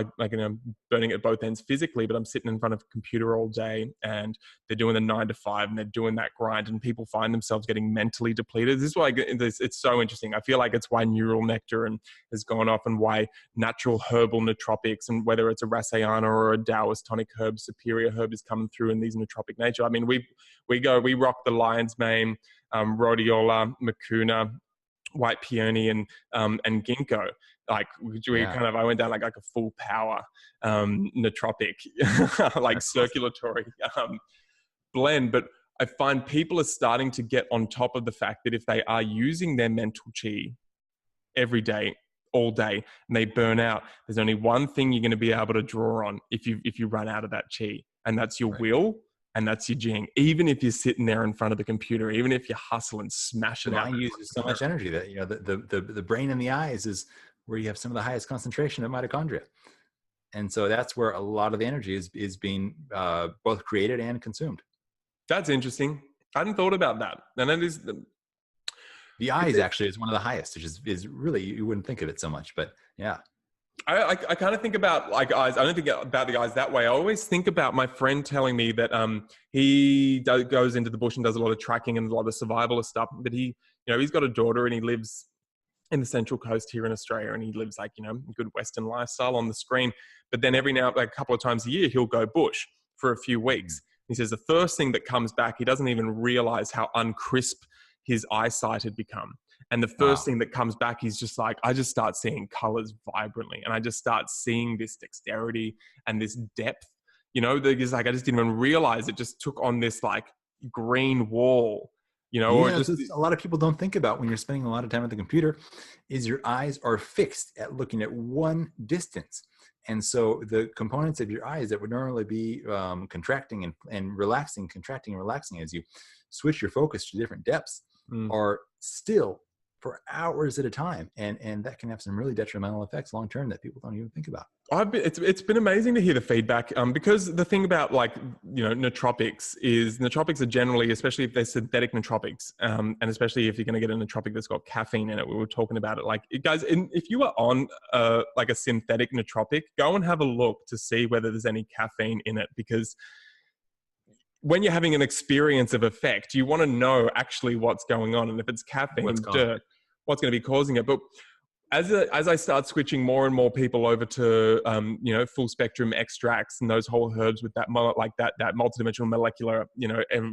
burning at both ends physically, but I'm sitting in front of a computer all day and they're doing the 9 to 5 and they're doing that grind, and people find themselves getting mentally depleted. This is why it's so interesting. I feel like it's why neural nectar has gone off, and why natural herbal nootropics, and whether it's a Rasayana or a Taoist tonic herb, superior herb, is coming through in these nootropic nature. I mean, we rock the lion's mane, rhodiola, mucuna, white peony, and ginkgo. Like I went down like a full power nootropic, like circulatory blend. But I find people are starting to get on top of the fact that if they are using their mental chi every day, all day, and they burn out, there's only one thing you're going to be able to draw on if you run out of that chi, and that's your will. And that's your Jing. Even if you're sitting there in front of the computer, even if you hustle and smash it out. The mind uses so much energy that, the brain and the eyes is where you have some of the highest concentration of mitochondria. And so that's where a lot of the energy is being both created and consumed. That's interesting. I hadn't thought about that. And it is the eyes actually is one of the highest, which is really, you wouldn't think of it so much, but yeah. I kind of think about like eyes. I don't think about the eyes that way. I always think about my friend telling me that he goes into the bush and does a lot of tracking and a lot of survivalist stuff. But he's got a daughter and he lives in the Central Coast here in Australia, and he lives like, a good Western lifestyle on the screen. But then a couple of times a year, he'll go bush for a few weeks. He says the first thing that comes back, he doesn't even realize how uncrisp his eyesight had become. And the first thing that comes back, he's just like, I just start seeing colors vibrantly. And I just start seeing this dexterity and this depth, he's like, I just didn't even realize it just took on this like green wall, or just a lot of people don't think about when you're spending a lot of time at the computer is your eyes are fixed at looking at one distance. And so the components of your eyes that would normally be contracting and relaxing, contracting and relaxing as you switch your focus to different depths are still for hours at a time, and that can have some really detrimental effects long term that people don't even think about. It's been amazing to hear the feedback, because the thing about nootropics is nootropics are generally, especially if they're synthetic nootropics, and especially if you're going to get a nootropic that's got caffeine in it. We were talking about it, like, guys, if you are on like a synthetic nootropic, go and have a look to see whether there's any caffeine in it, because when you're having an experience of effect, you want to know actually what's going on. And if it's caffeine, what's going to be causing it. But as I start switching more and more people over to, full spectrum extracts and those whole herbs with that multidimensional molecular,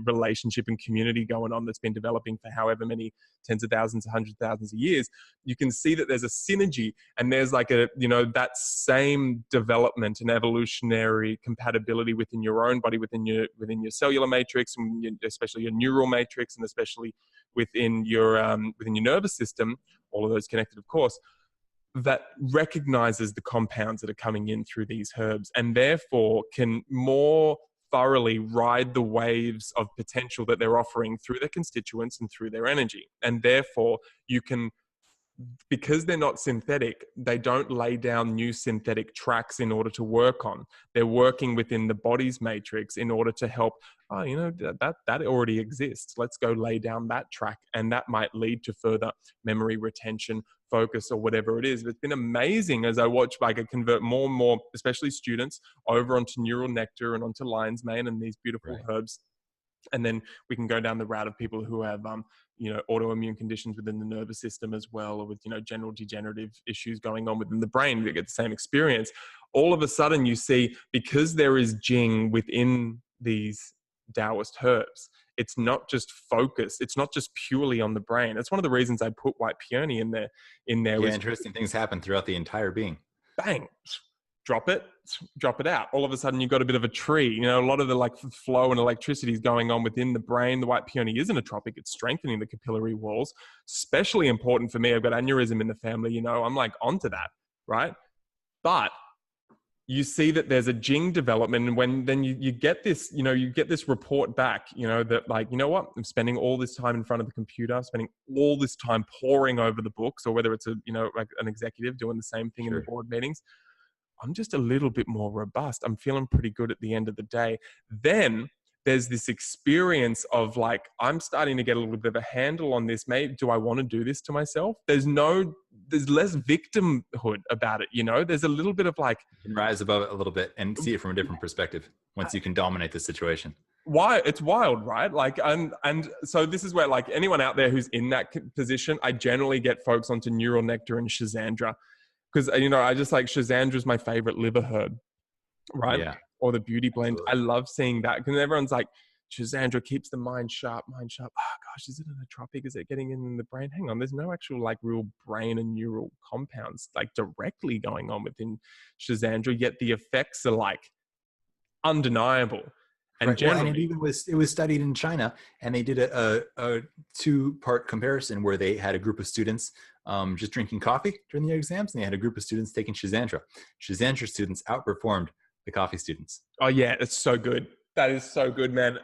relationship and community going on that's been developing for however many tens of thousands, hundreds of thousands of years, you can see that there's a synergy, and there's like that same development and evolutionary compatibility within your own body, within your cellular matrix, and especially your neural matrix, and especially within your nervous system, all of those connected, of course, that recognizes the compounds that are coming in through these herbs, and therefore can more thoroughly ride the waves of potential that they're offering through their constituents and through their energy. And therefore you can, because they're not synthetic, they don't lay down new synthetic tracks in order to work on. They're working within the body's matrix in order to help, that already exists. Let's go lay down that track. And that might lead to further memory retention, focus, or whatever it is. But it's been amazing as I watch, I convert more and more, especially students, over onto neural nectar and onto lion's mane and these beautiful herbs. And then we can go down the route of people who have, autoimmune conditions within the nervous system as well, or with, general degenerative issues going on within the brain. We get the same experience. All of a sudden you see, because there is Jing within these Taoist herbs, it's not just focused. It's not just purely on the brain. That's one of the reasons I put white peony in there. Yeah, interesting things happen throughout the entire being. Bang. Drop it out. All of a sudden you've got a bit of a tree. A lot of the flow and electricity is going on within the brain. The white peony is a nootropic. It's strengthening the capillary walls. Especially important for me. I've got aneurysm in the family. I'm onto that, right? But you see that there's a Jing development, and when then you get this, you get this report back, that what? I'm spending all this time in front of the computer, I'm spending all this time poring over the books, or whether it's an executive doing the same thing in the board meetings. I'm just a little bit more robust. I'm feeling pretty good at the end of the day. Then there's this experience of like, I'm starting to get a little bit of a handle on this. Maybe, do I want to do this to myself? There's less victimhood about it. You know, there's a little bit of like, You can rise above it a little bit and see it from a different perspective once you can dominate the situation. Why it's wild, right? Like, and so this is where, like, anyone out there who's in that position, I generally get folks onto neural nectar and Schizandra, because, you know, I just like, Schizandra is my favorite liver herb, right? Yeah. Or the beauty blend. Absolutely. I love seeing that, because everyone's like, Schizandra keeps the mind sharp. Oh gosh, is it a nootropic? Is it getting in the brain? Hang on, there's no actual like real brain and neural compounds like directly going on within Schizandra, yet the effects are like undeniable. And Right. Well, generally, and it was studied in China, and they did a 2-part comparison where they had a group of students just drinking coffee during the exams, and they had a group of students taking Schizandra. Schizandra students outperformed the coffee students. oh yeah, it's so good. That is so good, man.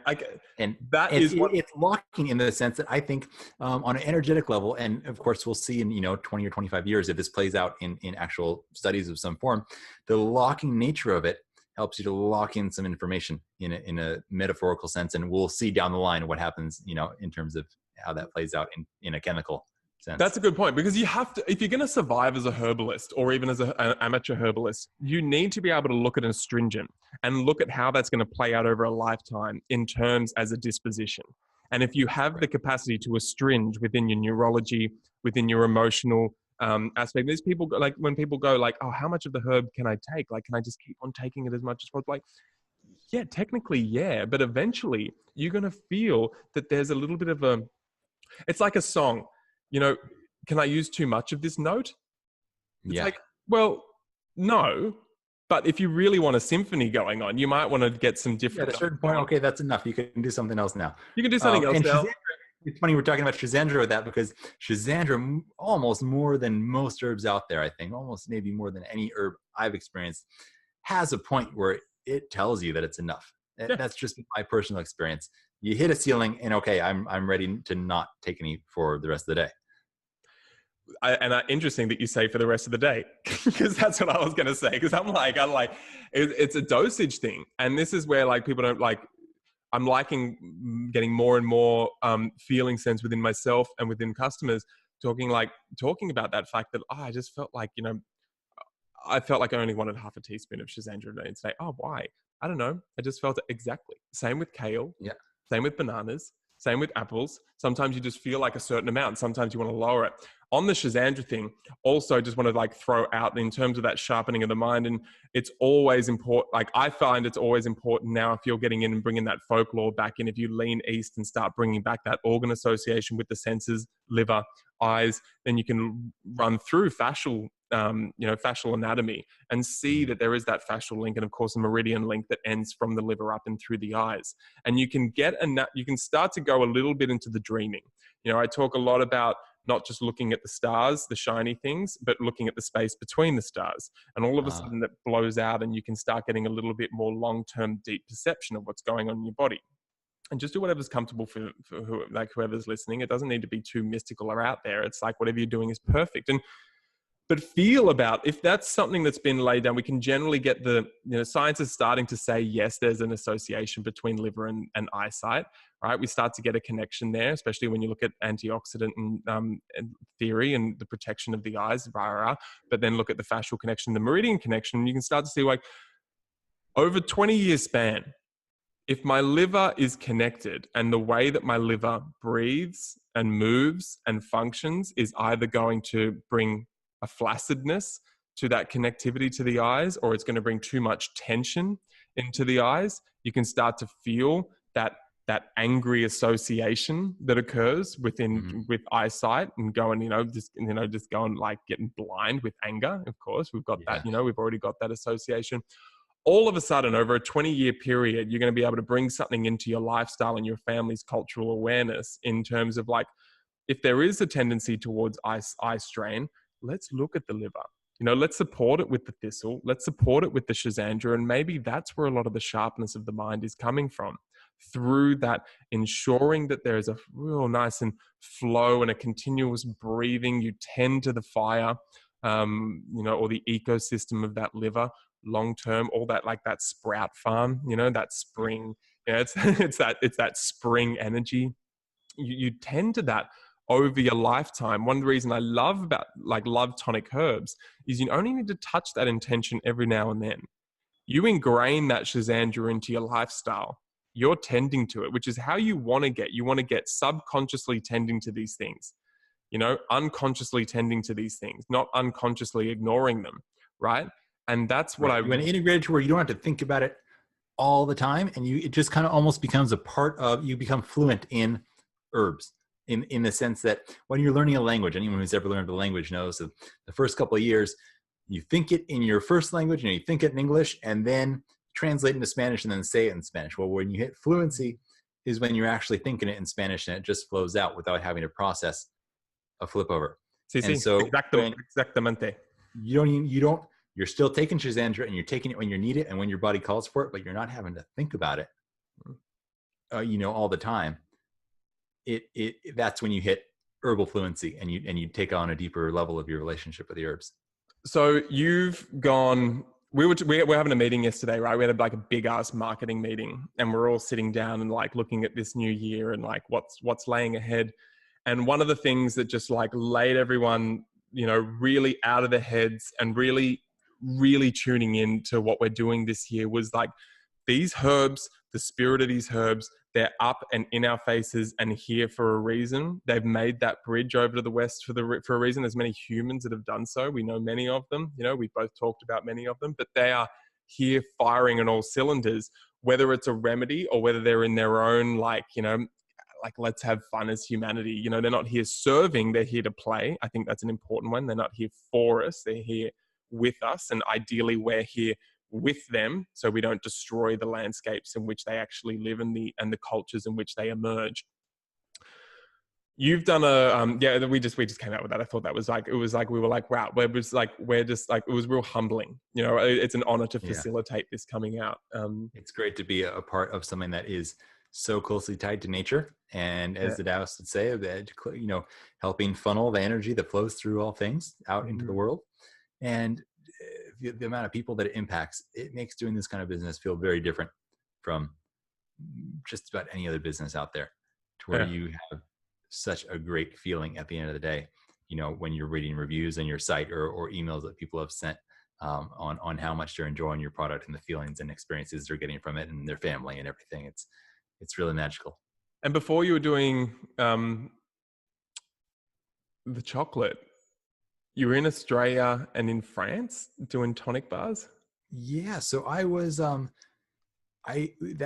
And It's locking in the sense that I think on an energetic level, and of course we'll see in 20 or 25 years if this plays out in actual studies of some form, the locking nature of it helps you to lock in some information in a metaphorical sense, and we'll see down the line what happens, in terms of how that plays out in a chemical sense. That's a good point, because you have to, if you're going to survive as a herbalist or even as an amateur herbalist, you need to be able to look at an astringent and look at how that's going to play out over a lifetime in terms as a disposition. And if you have the capacity to astringe within your neurology, within your emotional aspect, there's people like, when people go like, oh, how much of the herb can I take? Like, can I just keep on taking it as much as possible? Like, yeah, technically, yeah. But eventually you're going to feel that there's a little bit of it's like a song. Can I use too much of this note? It's like, well, no. But if you really want a symphony going on, you might want to get some different. At a certain point, okay, that's enough. You can do something else now. You can do something else now. It's funny we're talking about Schizandra with that, because Schizandra, almost more than most herbs out there, I think, almost maybe more than any herb I've experienced, has a point where it tells you that it's enough. Yeah. That's just my personal experience. You hit a ceiling and okay, I'm ready to not take any for the rest of the day. Interesting that you say for the rest of the day, because that's what I was going to say. Because I'm like, it's a dosage thing. And this is where like people don't like, I'm liking getting more and more feeling sense within myself and within customers, talking about that fact that I just felt like, I felt like I only wanted half a teaspoon of Schizandra a day and say, oh, why? I don't know. I just felt it exactly. Same with kale. Yeah. Same with bananas. Same with apples. Sometimes you just feel like a certain amount. Sometimes you want to lower it. On the Schizandra thing, also just want to like throw out in terms of that sharpening of the mind. And it's always important. Like I find it's always important now, if you're getting in and bringing that folklore back in, if you lean east and start bringing back that organ association with the senses, liver, eyes, then you can run through fascial anatomy and see that there is that fascial link, and of course a meridian link that ends from the liver up and through the eyes. And you can you can start to go a little bit into the dreaming. I talk a lot about not just looking at the stars, the shiny things, but looking at the space between the stars. And all of a sudden that blows out, and you can start getting a little bit more long-term deep perception of what's going on in your body. And just do whatever's comfortable for whoever's listening. It doesn't need to be too mystical or out there. It's like whatever you're doing is perfect. But feel about, if that's something that's been laid down, we can generally get science is starting to say, yes, there's an association between liver and eyesight, right? We start to get a connection there, especially when you look at antioxidant and theory and the protection of the eyes, but then look at the fascial connection, the meridian connection, and you can start to see like over 20-year span, if my liver is connected and the way that my liver breathes and moves and functions is either going to bring a flaccidness to that connectivity to the eyes, or it's going to bring too much tension into the eyes, you can start to feel that angry association that occurs with eyesight, and going, just going like getting blind with anger. Of course, we've got that, we've already got that association. All of a sudden, over a 20-year period, you're going to be able to bring something into your lifestyle and your family's cultural awareness in terms of like, if there is a tendency towards eye strain, let's look at the liver. Let's support it with the thistle. Let's support it with the Schizandra. And maybe that's where a lot of the sharpness of the mind is coming from, through that ensuring that there is a real nice and flow and a continuous breathing. You tend to the fire, or the ecosystem of that liver long-term, all that, like that sprout farm, that spring, Yeah, it's that spring energy. You tend to that over your lifetime. One of the reasons I love tonic herbs is you only need to touch that intention every now and then. You ingrain that Shazandra into your lifestyle. You're tending to it, which is how you want to get. You want to get subconsciously tending to these things, unconsciously tending to these things, not unconsciously ignoring them, right? And that's what you want to integrate it to where you don't have to think about it all the time, and it just kind of almost becomes a part of, you become fluent in herbs in the sense that when you're learning a language, anyone who's ever learned a language knows that the first couple of years, you think it in your first language and you think it in English and then translate into Spanish and then say it in Spanish. Well, when you hit fluency is when you're actually thinking it in Spanish and it just flows out without having to process a flip over. Sí, so exactamente. You're still taking Shazandra and you're taking it when you need it and when your body calls for it, but you're not having to think about it, all the time. That's when you hit herbal fluency and you take on a deeper level of your relationship with the herbs. So you've gone, we're having a meeting yesterday, right? We had a big ass marketing meeting and we're all sitting down and looking at this new year and what's laying ahead. And one of the things that just laid everyone, really out of their heads and really, really tuning in to what we're doing this year was these herbs, the spirit of these herbs, they're up and in our faces and here for a reason. They've made that bridge over to the West for a reason. There's many humans that have done so. We know many of them. We both talked about many of them, but they are here firing on all cylinders, whether it's a remedy or whether they're in their own, let's have fun as humanity. They're not here serving, they're here to play. I think that's an important one. They're not here for us. They're here with us. And ideally we're here with them so we don't destroy the landscapes in which they actually live and the cultures in which they emerge. You've done we just came out with that. I thought that was we were wow, it was real humbling. It's an honor to facilitate this coming out. It's great to be a part of something that is so closely tied to nature. And as the Taoists would say, helping funnel the energy that flows through all things out into the world. And the amount of people that it impacts, it makes doing this kind of business feel very different from just about any other business out there, to where you have such a great feeling at the end of the day, when you're reading reviews on your site or emails that people have sent on how much they're enjoying your product and the feelings and experiences they're getting from it and their family and everything. It's really magical. And before you were doing the chocolate, you were in Australia and in France doing tonic bars? Yeah. So I was, that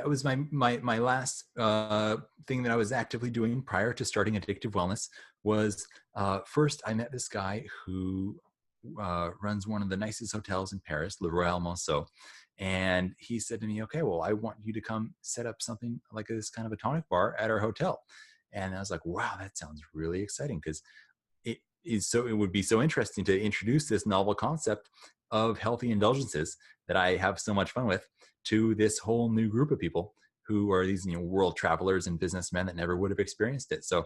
was my last thing that I was actively doing prior to starting Addictive Wellness was first I met this guy who runs one of the nicest hotels in Paris, Le Royal Monceau. And he said to me, okay, well, I want you to come set up something like this kind of a tonic bar at our hotel. And I was like, wow, that sounds really exciting, because it would be so interesting to introduce this novel concept of healthy indulgences that I have so much fun with to this whole new group of people who are these world travelers and businessmen that never would have experienced it. So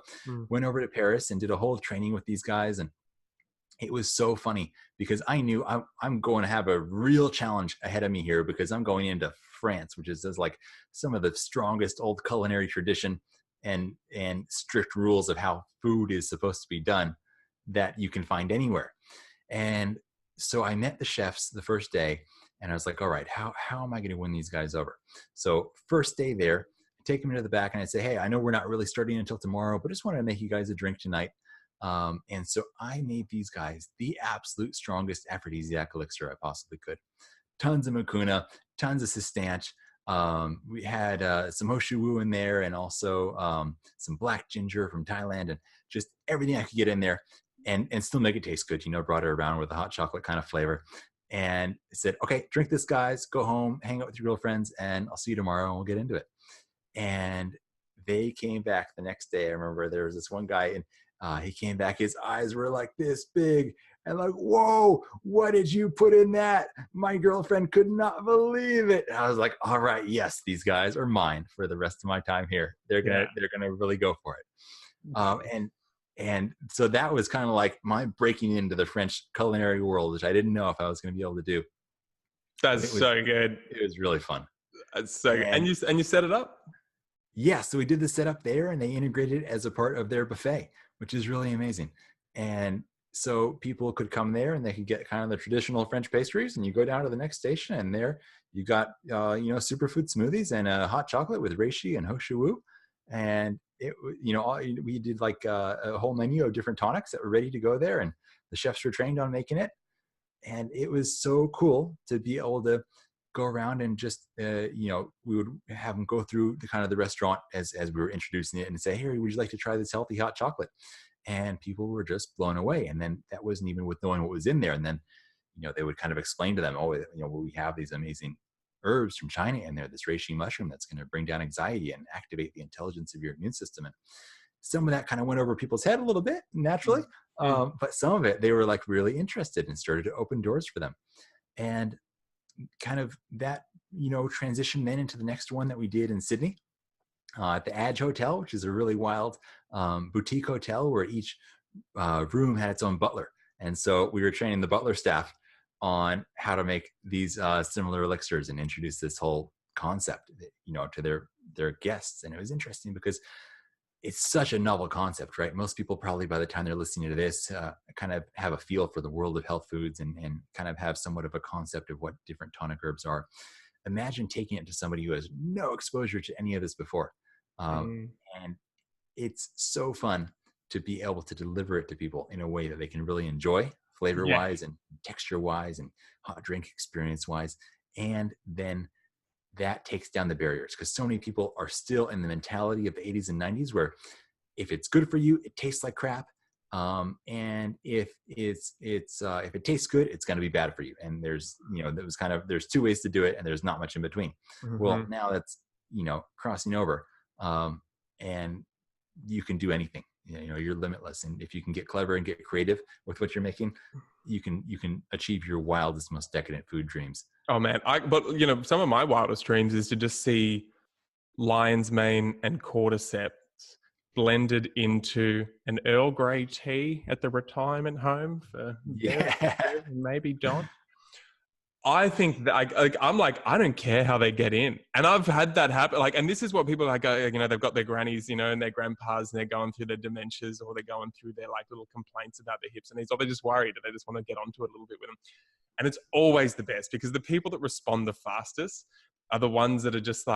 went over to Paris and did a whole training with these guys, and it was so funny because I knew I'm going to have a real challenge ahead of me here, because I'm going into France, which is some of the strongest old culinary tradition and strict rules of how food is supposed to be done that you can find anywhere. And so I met the chefs the first day and I was like, all right, how am I going to win these guys over? So first day there, I take them into the back and I say, hey, I know we're not really starting until tomorrow, but just wanted to make you guys a drink tonight. And so I made these guys the absolute strongest aphrodisiac elixir I possibly could. Tons of mucuna, tons of sustanch. We had some hoshu in there, and also some black ginger from Thailand, and just everything I could get in there and still make it taste good. Brought it around with a hot chocolate kind of flavor. And I said, okay, drink this, guys, go home, hang out with your girlfriends, and I'll see you tomorrow and we'll get into it. And they came back the next day. I remember there was this one guy, and he came back, his eyes were like this big and like, whoa, what did you put in that? My girlfriend could not believe it. And I was like, all right, yes, these guys are mine for the rest of my time here. They're gonna really go for it. And so that was kind of like my breaking into the French culinary world, which I didn't know if I was going to be able to do. That's so good. It was really fun. That's so good. And you set it up? Yeah, so we did the setup there, and they integrated it as a part of their buffet, which is really amazing. And so people could come there and they could get kind of the traditional French pastries, and you go down to the next station, and there you got superfood smoothies and a hot chocolate with reishi and hoshu, and we did like a whole menu of different tonics that were ready to go there, and the chefs were trained on making it, and it was so cool to be able to go around and just we would have them go through the kind of the restaurant as we were introducing it and say, hey, would you like to try this healthy hot chocolate? And people were just blown away. And then that wasn't even with knowing what was in there. And then they would kind of explain to them, we have these amazing herbs from China in there, this reishi mushroom that's going to bring down anxiety and activate the intelligence of your immune system. And some of that kind of went over people's head a little bit naturally, but some of it they were like really interested and started to open doors for them. And kind of that, transition then into the next one that we did in Sydney at the Edge Hotel, which is a really wild boutique hotel where each room had its own butler. And so we were training the butler staff on how to make these similar elixirs and introduce this whole concept, to their guests. And it was interesting because it's such a novel concept, right? Most people probably by the time they're listening to this kind of have a feel for the world of health foods and kind of have somewhat of a concept of what different tonic herbs are. Imagine taking it to somebody who has no exposure to any of this before. And it's so fun to be able to deliver it to people in a way that they can really enjoy flavor-wise and texture-wise and hot drink experience-wise. And then that takes down the barriers, because so many people are still in the mentality of the 80s and 90s where if it's good for you, it tastes like crap. And if it tastes good, it's going to be bad for you. And there's two ways to do it, and there's not much in between. Mm-hmm. Well, now that's crossing over, and you can do anything. You're limitless, and if you can get clever and get creative with what you're making, you can achieve your wildest, most decadent food dreams. Oh man, but some of my wildest dreams is to just see lion's mane and cordyceps blended into an Earl Grey tea at the retirement home for maybe Don. I think that I don't care how they get in. And I've had that happen. And this is what people they've got their grannies, and their grandpas, and they're going through their dementias, or they're going through their little complaints about their hips and knees, or they're just worried and they just want to get onto it a little bit with them. And it's always the best, because the people that respond the fastest are the ones that are just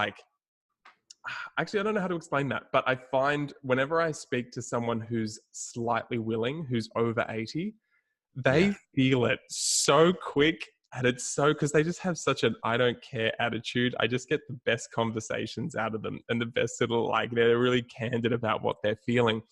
actually, I don't know how to explain that, but I find whenever I speak to someone who's slightly willing, who's over 80, they feel it so quick. And it's so, because they just have such an I don't care attitude. I just get the best conversations out of them, and the best they're really candid about what they're feeling.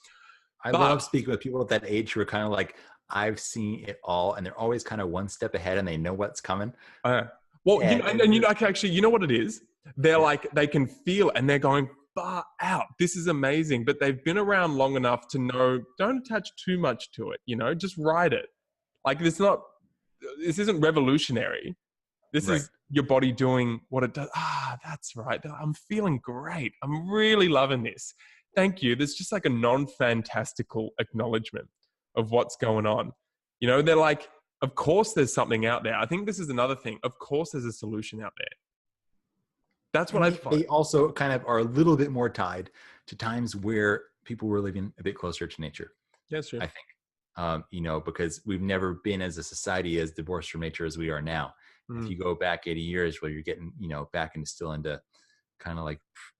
I love speaking with people at that age who are kind of I've seen it all, and they're always kind of one step ahead, and they know what's coming. Actually, you know what it is? They're they can feel it, and they're going far out. This is amazing, but they've been around long enough to know, don't attach too much to it. Just ride it. This isn't revolutionary. This is your body doing what it does. That's right. I'm feeling great. I'm really loving this. Thank you. There's just a non-fantastical acknowledgement of what's going on. They're of course there's something out there. I think this is another thing. Of course there's a solution out there. That's what I find. They also kind of are a little bit more tied to times where people were living a bit closer to nature. Yes, sure. I think. Because we've never been as a society as divorced from nature as we are now. If you go back 80 years where you're getting, back into kind of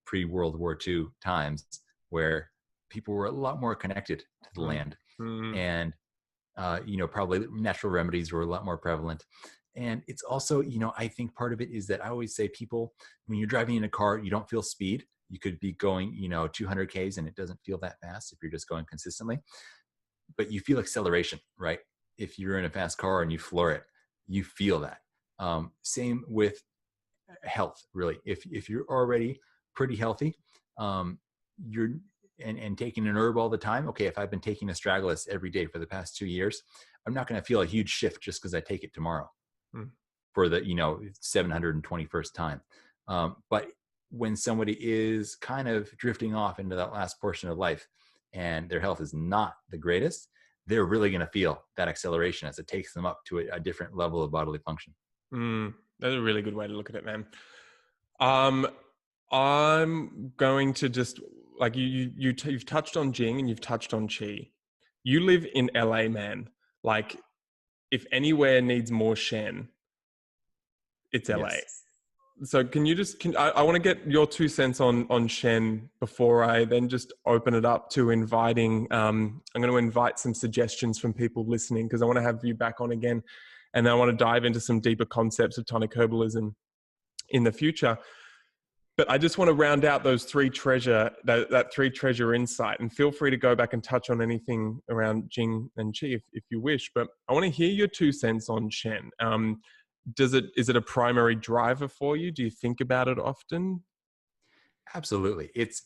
pre-World War II times where people were a lot more connected to the land, and, probably natural remedies were a lot more prevalent. And it's also, I think part of it is that I always say people, when you're driving in a car, you don't feel speed. You could be going, 200 Ks and it doesn't feel that fast if you're just going consistently. But you feel acceleration, right? If you're in a fast car and you floor it, you feel that. Same with health, really. If you're already pretty healthy, you're and taking an herb all the time. Okay, if I've been taking astragalus every day for the past 2 years, I'm not going to feel a huge shift just because I take it tomorrow for the 721st time. But when somebody is kind of drifting off into that last portion of life, and their health is not the greatest, they're really going to feel that acceleration as it takes them up to a different level of bodily function. That's a really good way to look at it, man. Um, I'm going to just like you've touched on Jing and you've touched on Qi. You live in LA, man. Like, if anywhere needs more Shen, it's LA. Yes. So can you just, I want to get your 2 cents on Shen before I then just open it up to inviting, I'm going to invite some suggestions from people listening, because I want to have you back on again. And then I want to dive into some deeper concepts of tonic herbalism in the future. But I just want to round out those that three treasure insight, and feel free to go back and touch on anything around Jing and Qi if you wish. But I want to hear your 2 cents on Shen. Is it a primary driver for you? Do you think about it often? Absolutely. It's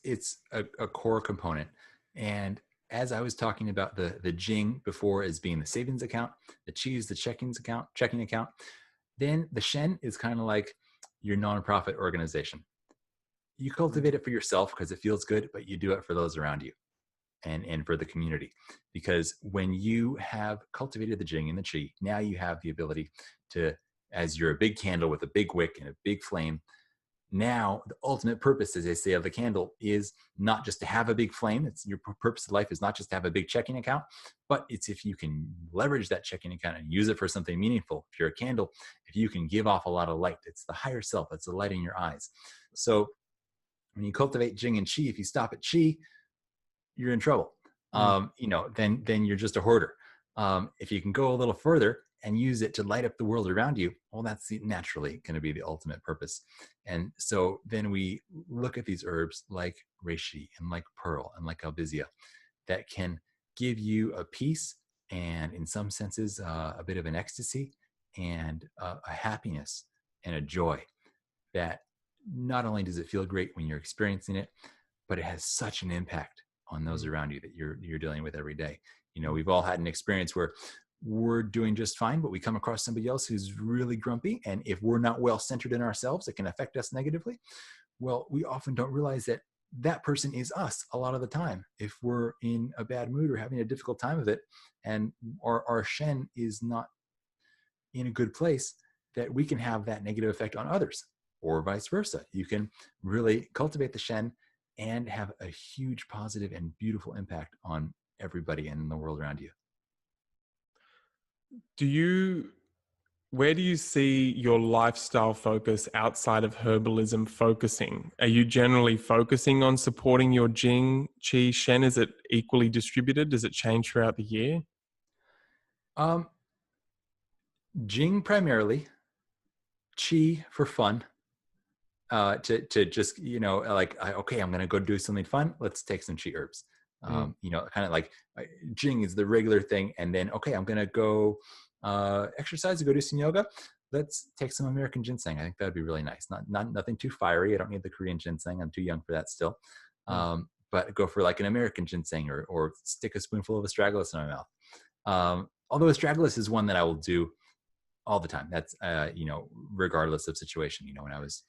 a core component. And as I was talking about the Jing before as being the savings account, the Qi is the checking account, then the Shen is kind of like your nonprofit organization. You cultivate it for yourself because it feels good, but you do it for those around you and for the community. Because when you have cultivated the Jing and the Qi, now you have the ability to, as you're a big candle with a big wick and a big flame, now the ultimate purpose, as they say, of the candle is not just to have a big flame. It's your purpose of life is not just to have a big checking account, but it's if you can leverage that checking account and use it for something meaningful. If you're a candle, if you can give off a lot of light, it's the higher self, it's the light in your eyes. So when you cultivate Jing and Qi, if you stop at Qi, you're in trouble. Then you're just a hoarder. If you can go a little further and use it to light up the world around you, well, that's naturally going to be the ultimate purpose. And so then we look at these herbs like reishi and like pearl and like albizia that can give you a peace and, in some senses, a bit of an ecstasy and a happiness and a joy that not only does it feel great when you're experiencing it, but it has such an impact on those around you that you're dealing with every day. You know, we've all had an experience where we're doing just fine, but we come across somebody else who's really grumpy. And if we're not well centered in ourselves, it can affect us negatively. Well, we often don't realize that that person is us a lot of the time. If we're in a bad mood or having a difficult time of it, and our Shen is not in a good place, that we can have that negative effect on others, or vice versa. You can really cultivate the Shen and have a huge positive and beautiful impact on everybody and in the world around you. Where do you see your lifestyle focus outside of herbalism focusing? Are you generally focusing on supporting your Jing, Qi, Shen? Is it equally distributed? Does it change throughout the year? Jing primarily, Qi for fun, to just, okay, I'm going to go do something fun. Let's take some Qi herbs. Kind of like Jing is the regular thing. And then, okay, I'm going to go exercise, go do some yoga. Let's take some American ginseng. I think that'd be really nice. Nothing too fiery. I don't need the Korean ginseng. I'm too young for that still. But go for like an American ginseng or stick a spoonful of astragalus in my mouth. Although astragalus is one that I will do all the time. That's, regardless of situation. When I was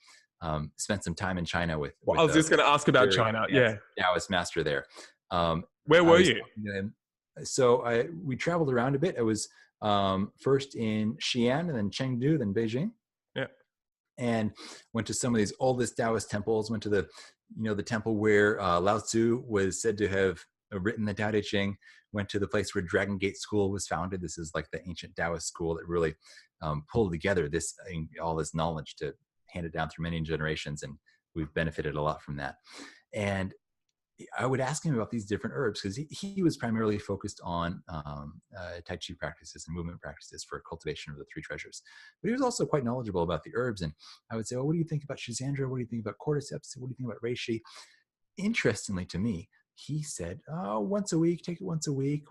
spent some time in China with I was just going to ask about China. Yeah. Taoist master there. Where were you? So we traveled around a bit. I was first in Xi'an and then Chengdu, then Beijing. Yeah. And went to some of these oldest Taoist temples, went to the temple where Lao Tzu was said to have written the Tao Te Ching, went to the place where Dragon Gate School was founded. This is like the ancient Taoist school that really pulled together all this knowledge to hand it down through many generations. And we've benefited a lot from that. And I would ask him about these different herbs because he was primarily focused on Tai Chi practices and movement practices for cultivation of the three treasures. But he was also quite knowledgeable about the herbs. And I would say, what do you think about Schisandra? What do you think about cordyceps? What do you think about reishi? Interestingly to me, he said, once a week, take it once a week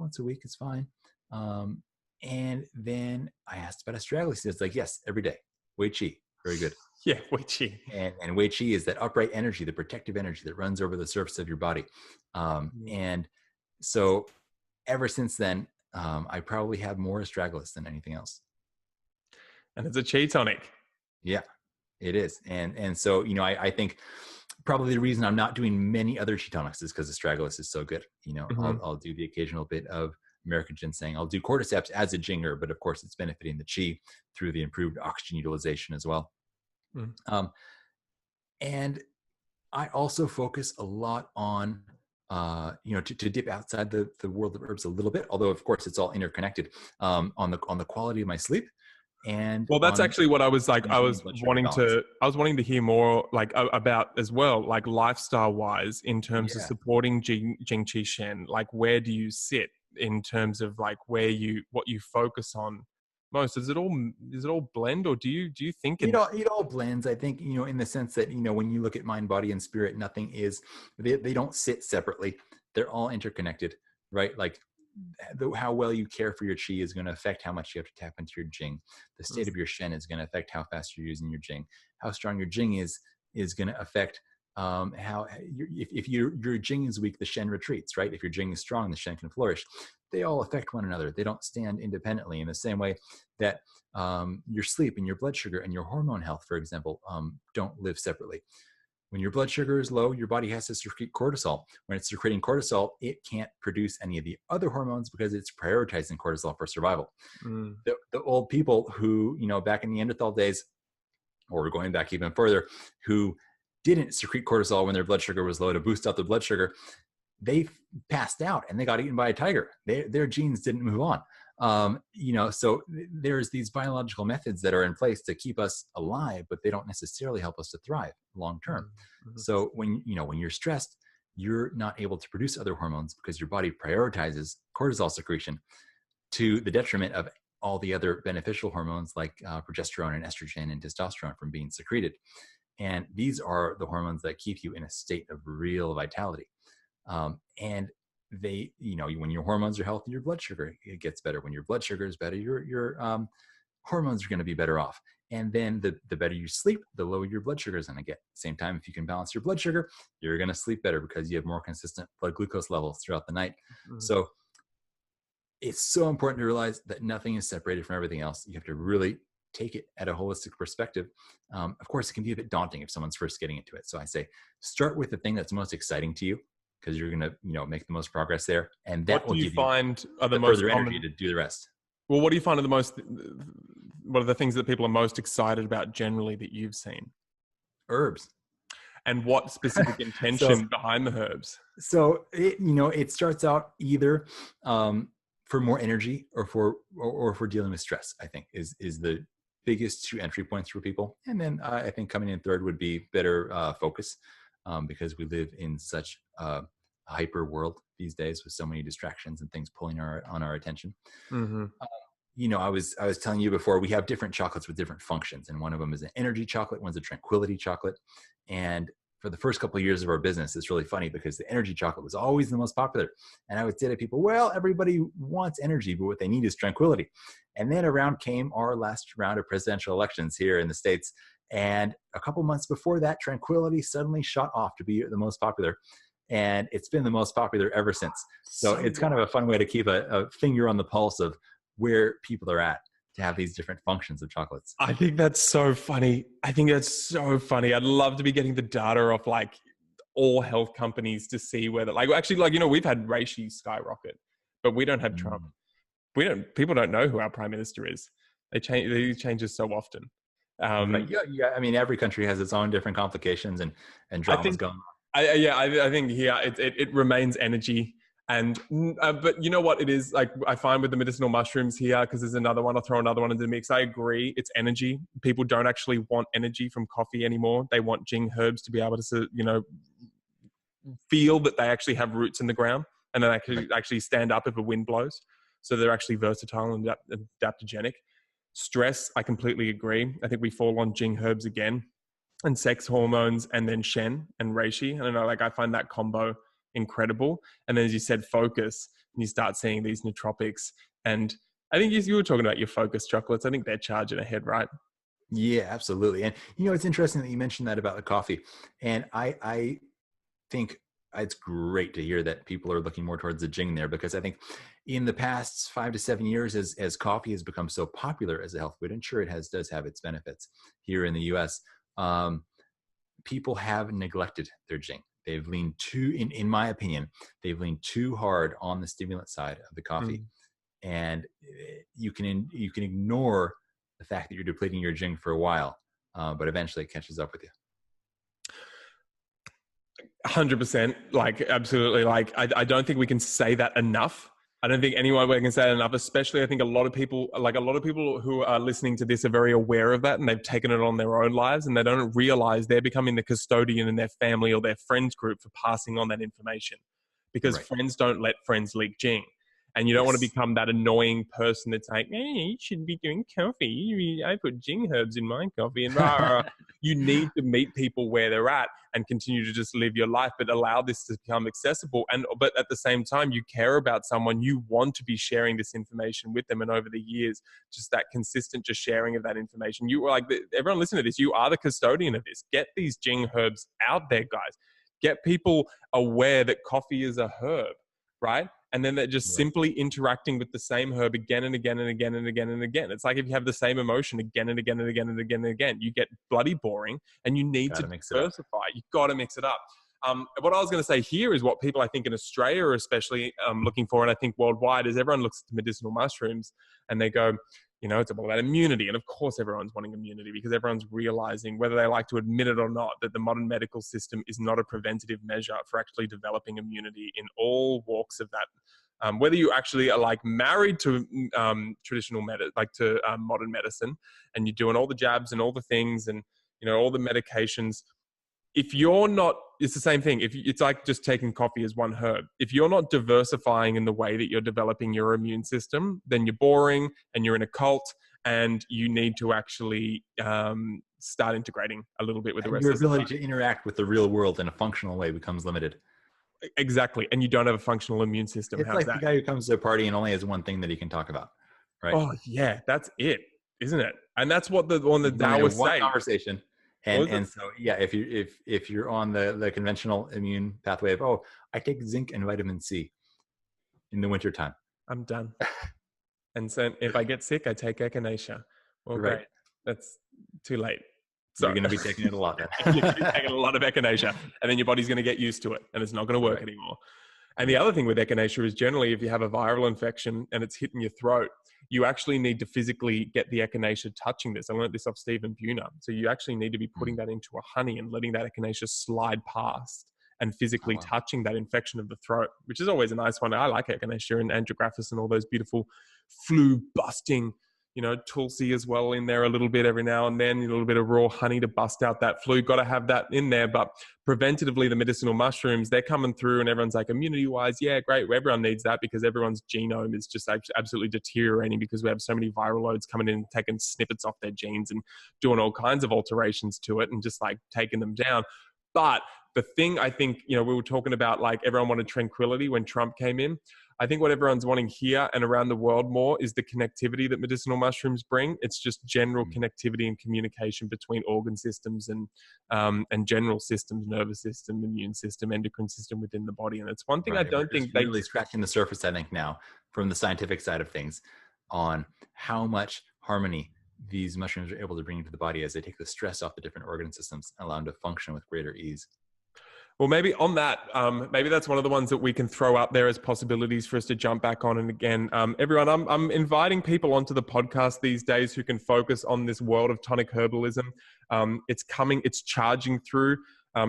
is fine. And then I asked about astragalus. He was like, yes, every day. Wei Qi, very good. Yeah, Wei Qi. And Wei Qi is that upright energy, the protective energy that runs over the surface of your body. And so ever since then, I probably have more astragalus than anything else. And it's a Qi tonic. Yeah, it is. And so, I think probably the reason I'm not doing many other Qi tonics is because astragalus is so good. I'll do the occasional bit of American ginseng. I'll do cordyceps as a Jing herb, but of course it's benefiting the Qi through the improved oxygen utilization as well. And I also focus a lot on, to dip outside the world of herbs a little bit, although of course it's all interconnected, on the quality of my sleep and Well, that's on actually what I was like. energy and blood sugar balance. I was wanting to hear more like about as well, like lifestyle wise, in terms of Yeah. supporting Jing Qi Shen. Like, where do you sit in terms of like what you focus on most? Does it all blend, or do you think in It all blends, I think, in the sense that, when you look at mind, body, and spirit, they don't sit separately. They're all interconnected, right? Like how well you care for your qi is going to affect how much you have to tap into your jing. The state of your shen is going to affect how fast you're using your jing. How strong your jing is going to affect if your jing is weak, the shen retreats, right? If your jing is strong, the shen can flourish. They all affect one another. They don't stand independently, in the same way that your sleep and your blood sugar and your hormone health, for example, don't live separately. When your blood sugar is low, your body has to secrete cortisol. When it's secreting cortisol, it can't produce any of the other hormones because it's prioritizing cortisol for survival. The old people who, back in Neanderthal days, or going back even further, who didn't secrete cortisol when their blood sugar was low to boost up the blood sugar, they passed out and they got eaten by a tiger. Their genes didn't move on. So there's these biological methods that are in place to keep us alive, but they don't necessarily help us to thrive long term. Mm-hmm. So when you're stressed, you're not able to produce other hormones because your body prioritizes cortisol secretion to the detriment of all the other beneficial hormones like progesterone and estrogen and testosterone from being secreted. And these are the hormones that keep you in a state of real vitality. And they, when your hormones are healthy, your blood sugar, it gets better. When your blood sugar is better, your hormones are going to be better off. And then the better you sleep, the lower your blood sugar is going to get. Same time, if you can balance your blood sugar, you're going to sleep better because you have more consistent blood glucose levels throughout the night. Mm-hmm. So it's so important to realize that nothing is separated from everything else. You have to really take it at a holistic perspective. Of course, it can be a bit daunting if someone's first getting into it. So I say, start with the thing that's most exciting to you, because you're going to, make the most progress there. And that will give you the further energy to do the rest. Well, what do you find are what are the things that people are most excited about generally that you've seen? Herbs. And what specific intention behind the herbs? So it starts out either for more energy or for dealing with stress, I think is the biggest two entry points for people. And then I think coming in third would be better focus, because we live in such a hyper world these days with so many distractions and things pulling on our attention. Mm-hmm. I was telling you before, we have different chocolates with different functions, and one of them is an energy chocolate, one's a tranquility chocolate. And for the first couple of years of our business, it's really funny because the energy chocolate was always the most popular. And I would say to people, well, everybody wants energy, but what they need is tranquility. And then around came our last round of presidential elections here in the States. And a couple months before that, tranquility suddenly shot off to be the most popular. And it's been the most popular ever since. So it's kind of a fun way to keep a finger on the pulse of where people are at, to have these different functions of chocolates. I think that's so funny. I'd love to be getting the data off like all health companies to see whether we've had Reishi skyrocket, but we don't have Trump. People don't know who our prime minister is. They changes so often. Right. Yeah. I mean, every country has its own different complications and dramas going on. I think here it remains energy. And but you know what it is, like I find with the medicinal mushrooms here, because there's another one, I'll throw another one into the mix. I agree, it's energy. People don't actually want energy from coffee anymore. They want Jing herbs to be able to, feel that they actually have roots in the ground, and then actually stand up if a wind blows. So they're actually versatile and adaptogenic. Stress, I completely agree. I think we fall on Jing herbs again, and sex hormones, and then Shen and Reishi. I don't know, I find that combo incredible. And then as you said, focus, and you start seeing these nootropics. And I think you were talking about your focus chocolates. I think they're charging ahead, right? Yeah, absolutely. And it's interesting that you mentioned that about the coffee. And I think it's great to hear that people are looking more towards the Jing there, because I think in the past 5 to 7 years, as coffee has become so popular as a health food, and sure it does have its benefits here in the US, people have neglected their Jing. They've leaned in my opinion, they've leaned too hard on the stimulant side of the coffee. And you can ignore the fact that you're depleting your Jing for a while, but eventually it catches up with you. 100%. Like, absolutely. Like, I don't think we can say that enough. I don't think anyone can say that enough, especially I think a lot of people who are listening to this are very aware of that and they've taken it on their own lives and they don't realize they're becoming the custodian in their family or their friends group for passing on that information, because Right. friends don't let friends leak Jing. And you don't want to Yes. become that annoying person that's like, hey, you should be doing coffee. I put Jing herbs in my coffee and rah, rah, rah. You need to meet people where they're at and continue to just live your life, but allow this to become accessible. But at the same time, you care about someone, you want to be sharing this information with them. And over the years, just that consistent just sharing of that information. You are like, everyone listen to this, you are the custodian of this. Get these Jing herbs out there, guys. Get people aware that coffee is a herb, right? And then they're just simply interacting with the same herb again and again and again and again and again. It's like if you have the same emotion again and again and again and again and again, you get bloody boring and you need to diversify. You've got to mix it up. What I was going to say here is what people I think in Australia are especially looking for, and I think worldwide, is everyone looks at medicinal mushrooms and they go, you know, it's all about immunity. And of course, everyone's wanting immunity because everyone's realizing, whether they like to admit it or not, that the modern medical system is not a preventative measure for actually developing immunity in all walks of that. Whether you actually are like married to traditional modern medicine, and you're doing all the jabs and all the things and, you know, all the medications. If you're not, it's the same thing. It's like just taking coffee as one herb. If you're not diversifying in the way that you're developing your immune system, then you're boring and you're in a cult, and you need to actually start integrating a little bit with the rest of your ability to interact with the real world in a functional way becomes limited. Exactly. And you don't have a functional immune system. It's like the guy who comes to a party and only has one thing that he can talk about, right? Oh, yeah, that's it, isn't it? And that's what the Taoists say. Conversation. And so, yeah, if you're on the conventional immune pathway of, oh, I take zinc and vitamin C in the wintertime, I'm done. And so if I get sick, I take echinacea. Well, great. That's too late. So you're going to be taking it a lot then. You're going to be taking a lot of echinacea, and then your body's going to get used to it, and it's not going to work anymore. And the other thing with echinacea is generally if you have a viral infection and it's hitting your throat, you actually need to physically get the echinacea touching this. I learned this off Stephen Buhner. So you actually need to be putting that into a honey and letting that echinacea slide past and physically touching that infection of the throat, which is always a nice one. I like echinacea and andrographis and all those beautiful flu-busting, you know, tulsi as well in there a little bit every now and then, a little bit of raw honey to bust out that flu. Got to have that in there. But preventatively, the medicinal mushrooms, they're coming through and everyone's like, immunity-wise, yeah, great. Everyone needs that because everyone's genome is just absolutely deteriorating because we have so many viral loads coming in and taking snippets off their genes and doing all kinds of alterations to it and just like taking them down. But the thing I think, you know, we were talking about, like everyone wanted tranquility when Trump came in. I think what everyone's wanting here and around the world more is the connectivity that medicinal mushrooms bring. It's just general connectivity and communication between organ systems and general systems, nervous system, immune system, endocrine system within the body. And it's one thing I don't think they're really scratching the surface, I think, now from the scientific side of things on how much harmony these mushrooms are able to bring into the body as they take the stress off the different organ systems and allow them to function with greater ease. Well, maybe on that, maybe that's one of the ones that we can throw up there as possibilities for us to jump back on. And again, everyone, I'm inviting people onto the podcast these days who can focus on this world of tonic herbalism. It's coming, it's charging through.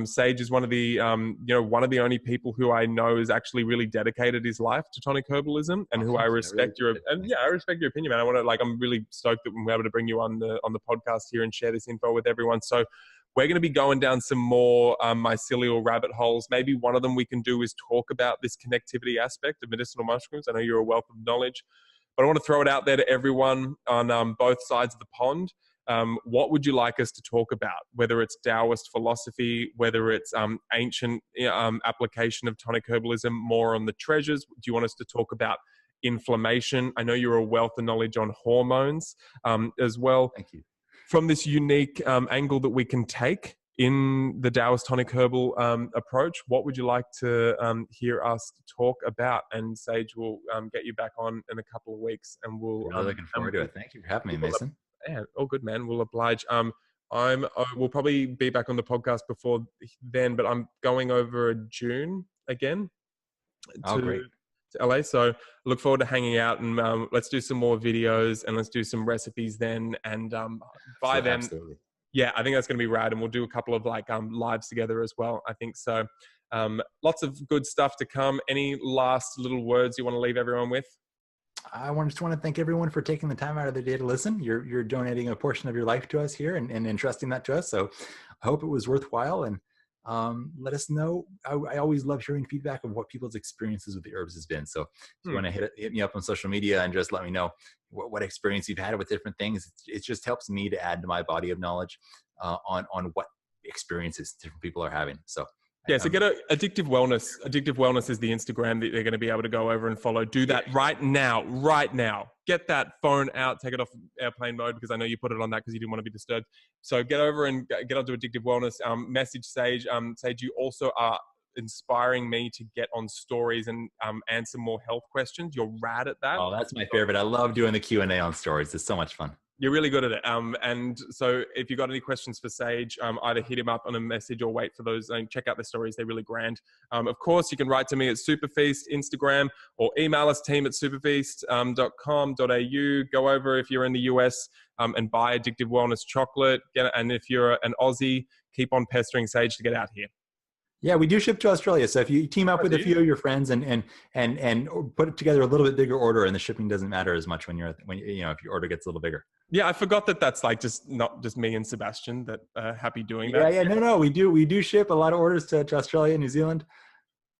Sage is one of the only people who I know is actually really dedicated his life to tonic herbalism, and who I respect I respect your opinion, man. I'm really stoked that we're able to bring you on the podcast here and share this info with everyone. So we're going to be going down some more mycelial rabbit holes. Maybe one of them we can do is talk about this connectivity aspect of medicinal mushrooms. I know you're a wealth of knowledge, but I want to throw it out there to everyone on both sides of the pond. What would you like us to talk about? Whether it's Taoist philosophy, whether it's ancient application of tonic herbalism, more on the treasures. Do you want us to talk about inflammation? I know you're a wealth of knowledge on hormones as well. Thank you. From this unique angle that we can take in the Taoist tonic herbal approach, what would you like to hear us talk about? And Sage will get you back on in a couple of weeks, and we'll. I'm looking forward to it. Thank you for having me, Mason. Yeah, all good, man. We'll oblige. We'll probably be back on the podcast before then, but I'm going over June again to LA. So look forward to hanging out, and let's do some more videos and let's do some recipes then. And by then, Yeah, I think that's going to be rad, and we'll do a couple of like lives together as well. I think so. Lots of good stuff to come. Any last little words you want to leave everyone with? I just want to thank everyone for taking the time out of their day to listen. You're donating a portion of your life to us here and entrusting that to us. So I hope it was worthwhile, and let us know. I always love hearing feedback of what people's experiences with the herbs has been. So if you want to hit me up on social media and just let me know what experience you've had with different things. It just helps me to add to my body of knowledge on what experiences different people are having. So yeah, so get Addictive Wellness. Addictive Wellness is the Instagram that they're going to be able to go over and follow. Do that right now. Get that phone out, take it off airplane mode, because I know you put it on that because you didn't want to be disturbed. So get over and get onto Addictive Wellness. Message Sage. Sage, you also are inspiring me to get on stories and answer more health questions. You're rad at that. Oh, that's my favorite. I love doing the Q&A on stories. It's so much fun. You're really good at it. And so if you've got any questions for Sage, either hit him up on a message or wait for those and check out the stories. They're really grand. Of course, you can write to me at SuperFeast Instagram or email us team@superfeast.com.au. Go over if you're in the US and buy Addictive Wellness chocolate. And if you're an Aussie, keep on pestering Sage to get out here. Yeah, we do ship to Australia. So if you team up with a few of your friends and put together a little bit bigger order, and the shipping doesn't matter as much when if your order gets a little bigger. Yeah, I forgot that's like not just me and Sebastian that happy doing that. Yeah, no, we do ship a lot of orders to Australia and New Zealand.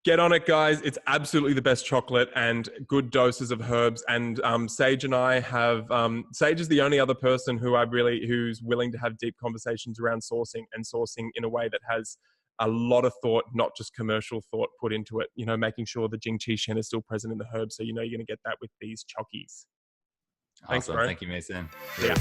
Get on it, guys. It's absolutely the best chocolate and good doses of herbs. And Sage and I have, Sage is the only other person who's willing to have deep conversations around sourcing in a way that has a lot of thought, not just commercial thought put into it, making sure the Jing Qi Shen is still present in the herbs. So, you're going to get that with these chockies. Awesome. Thank you, Mason. Yeah.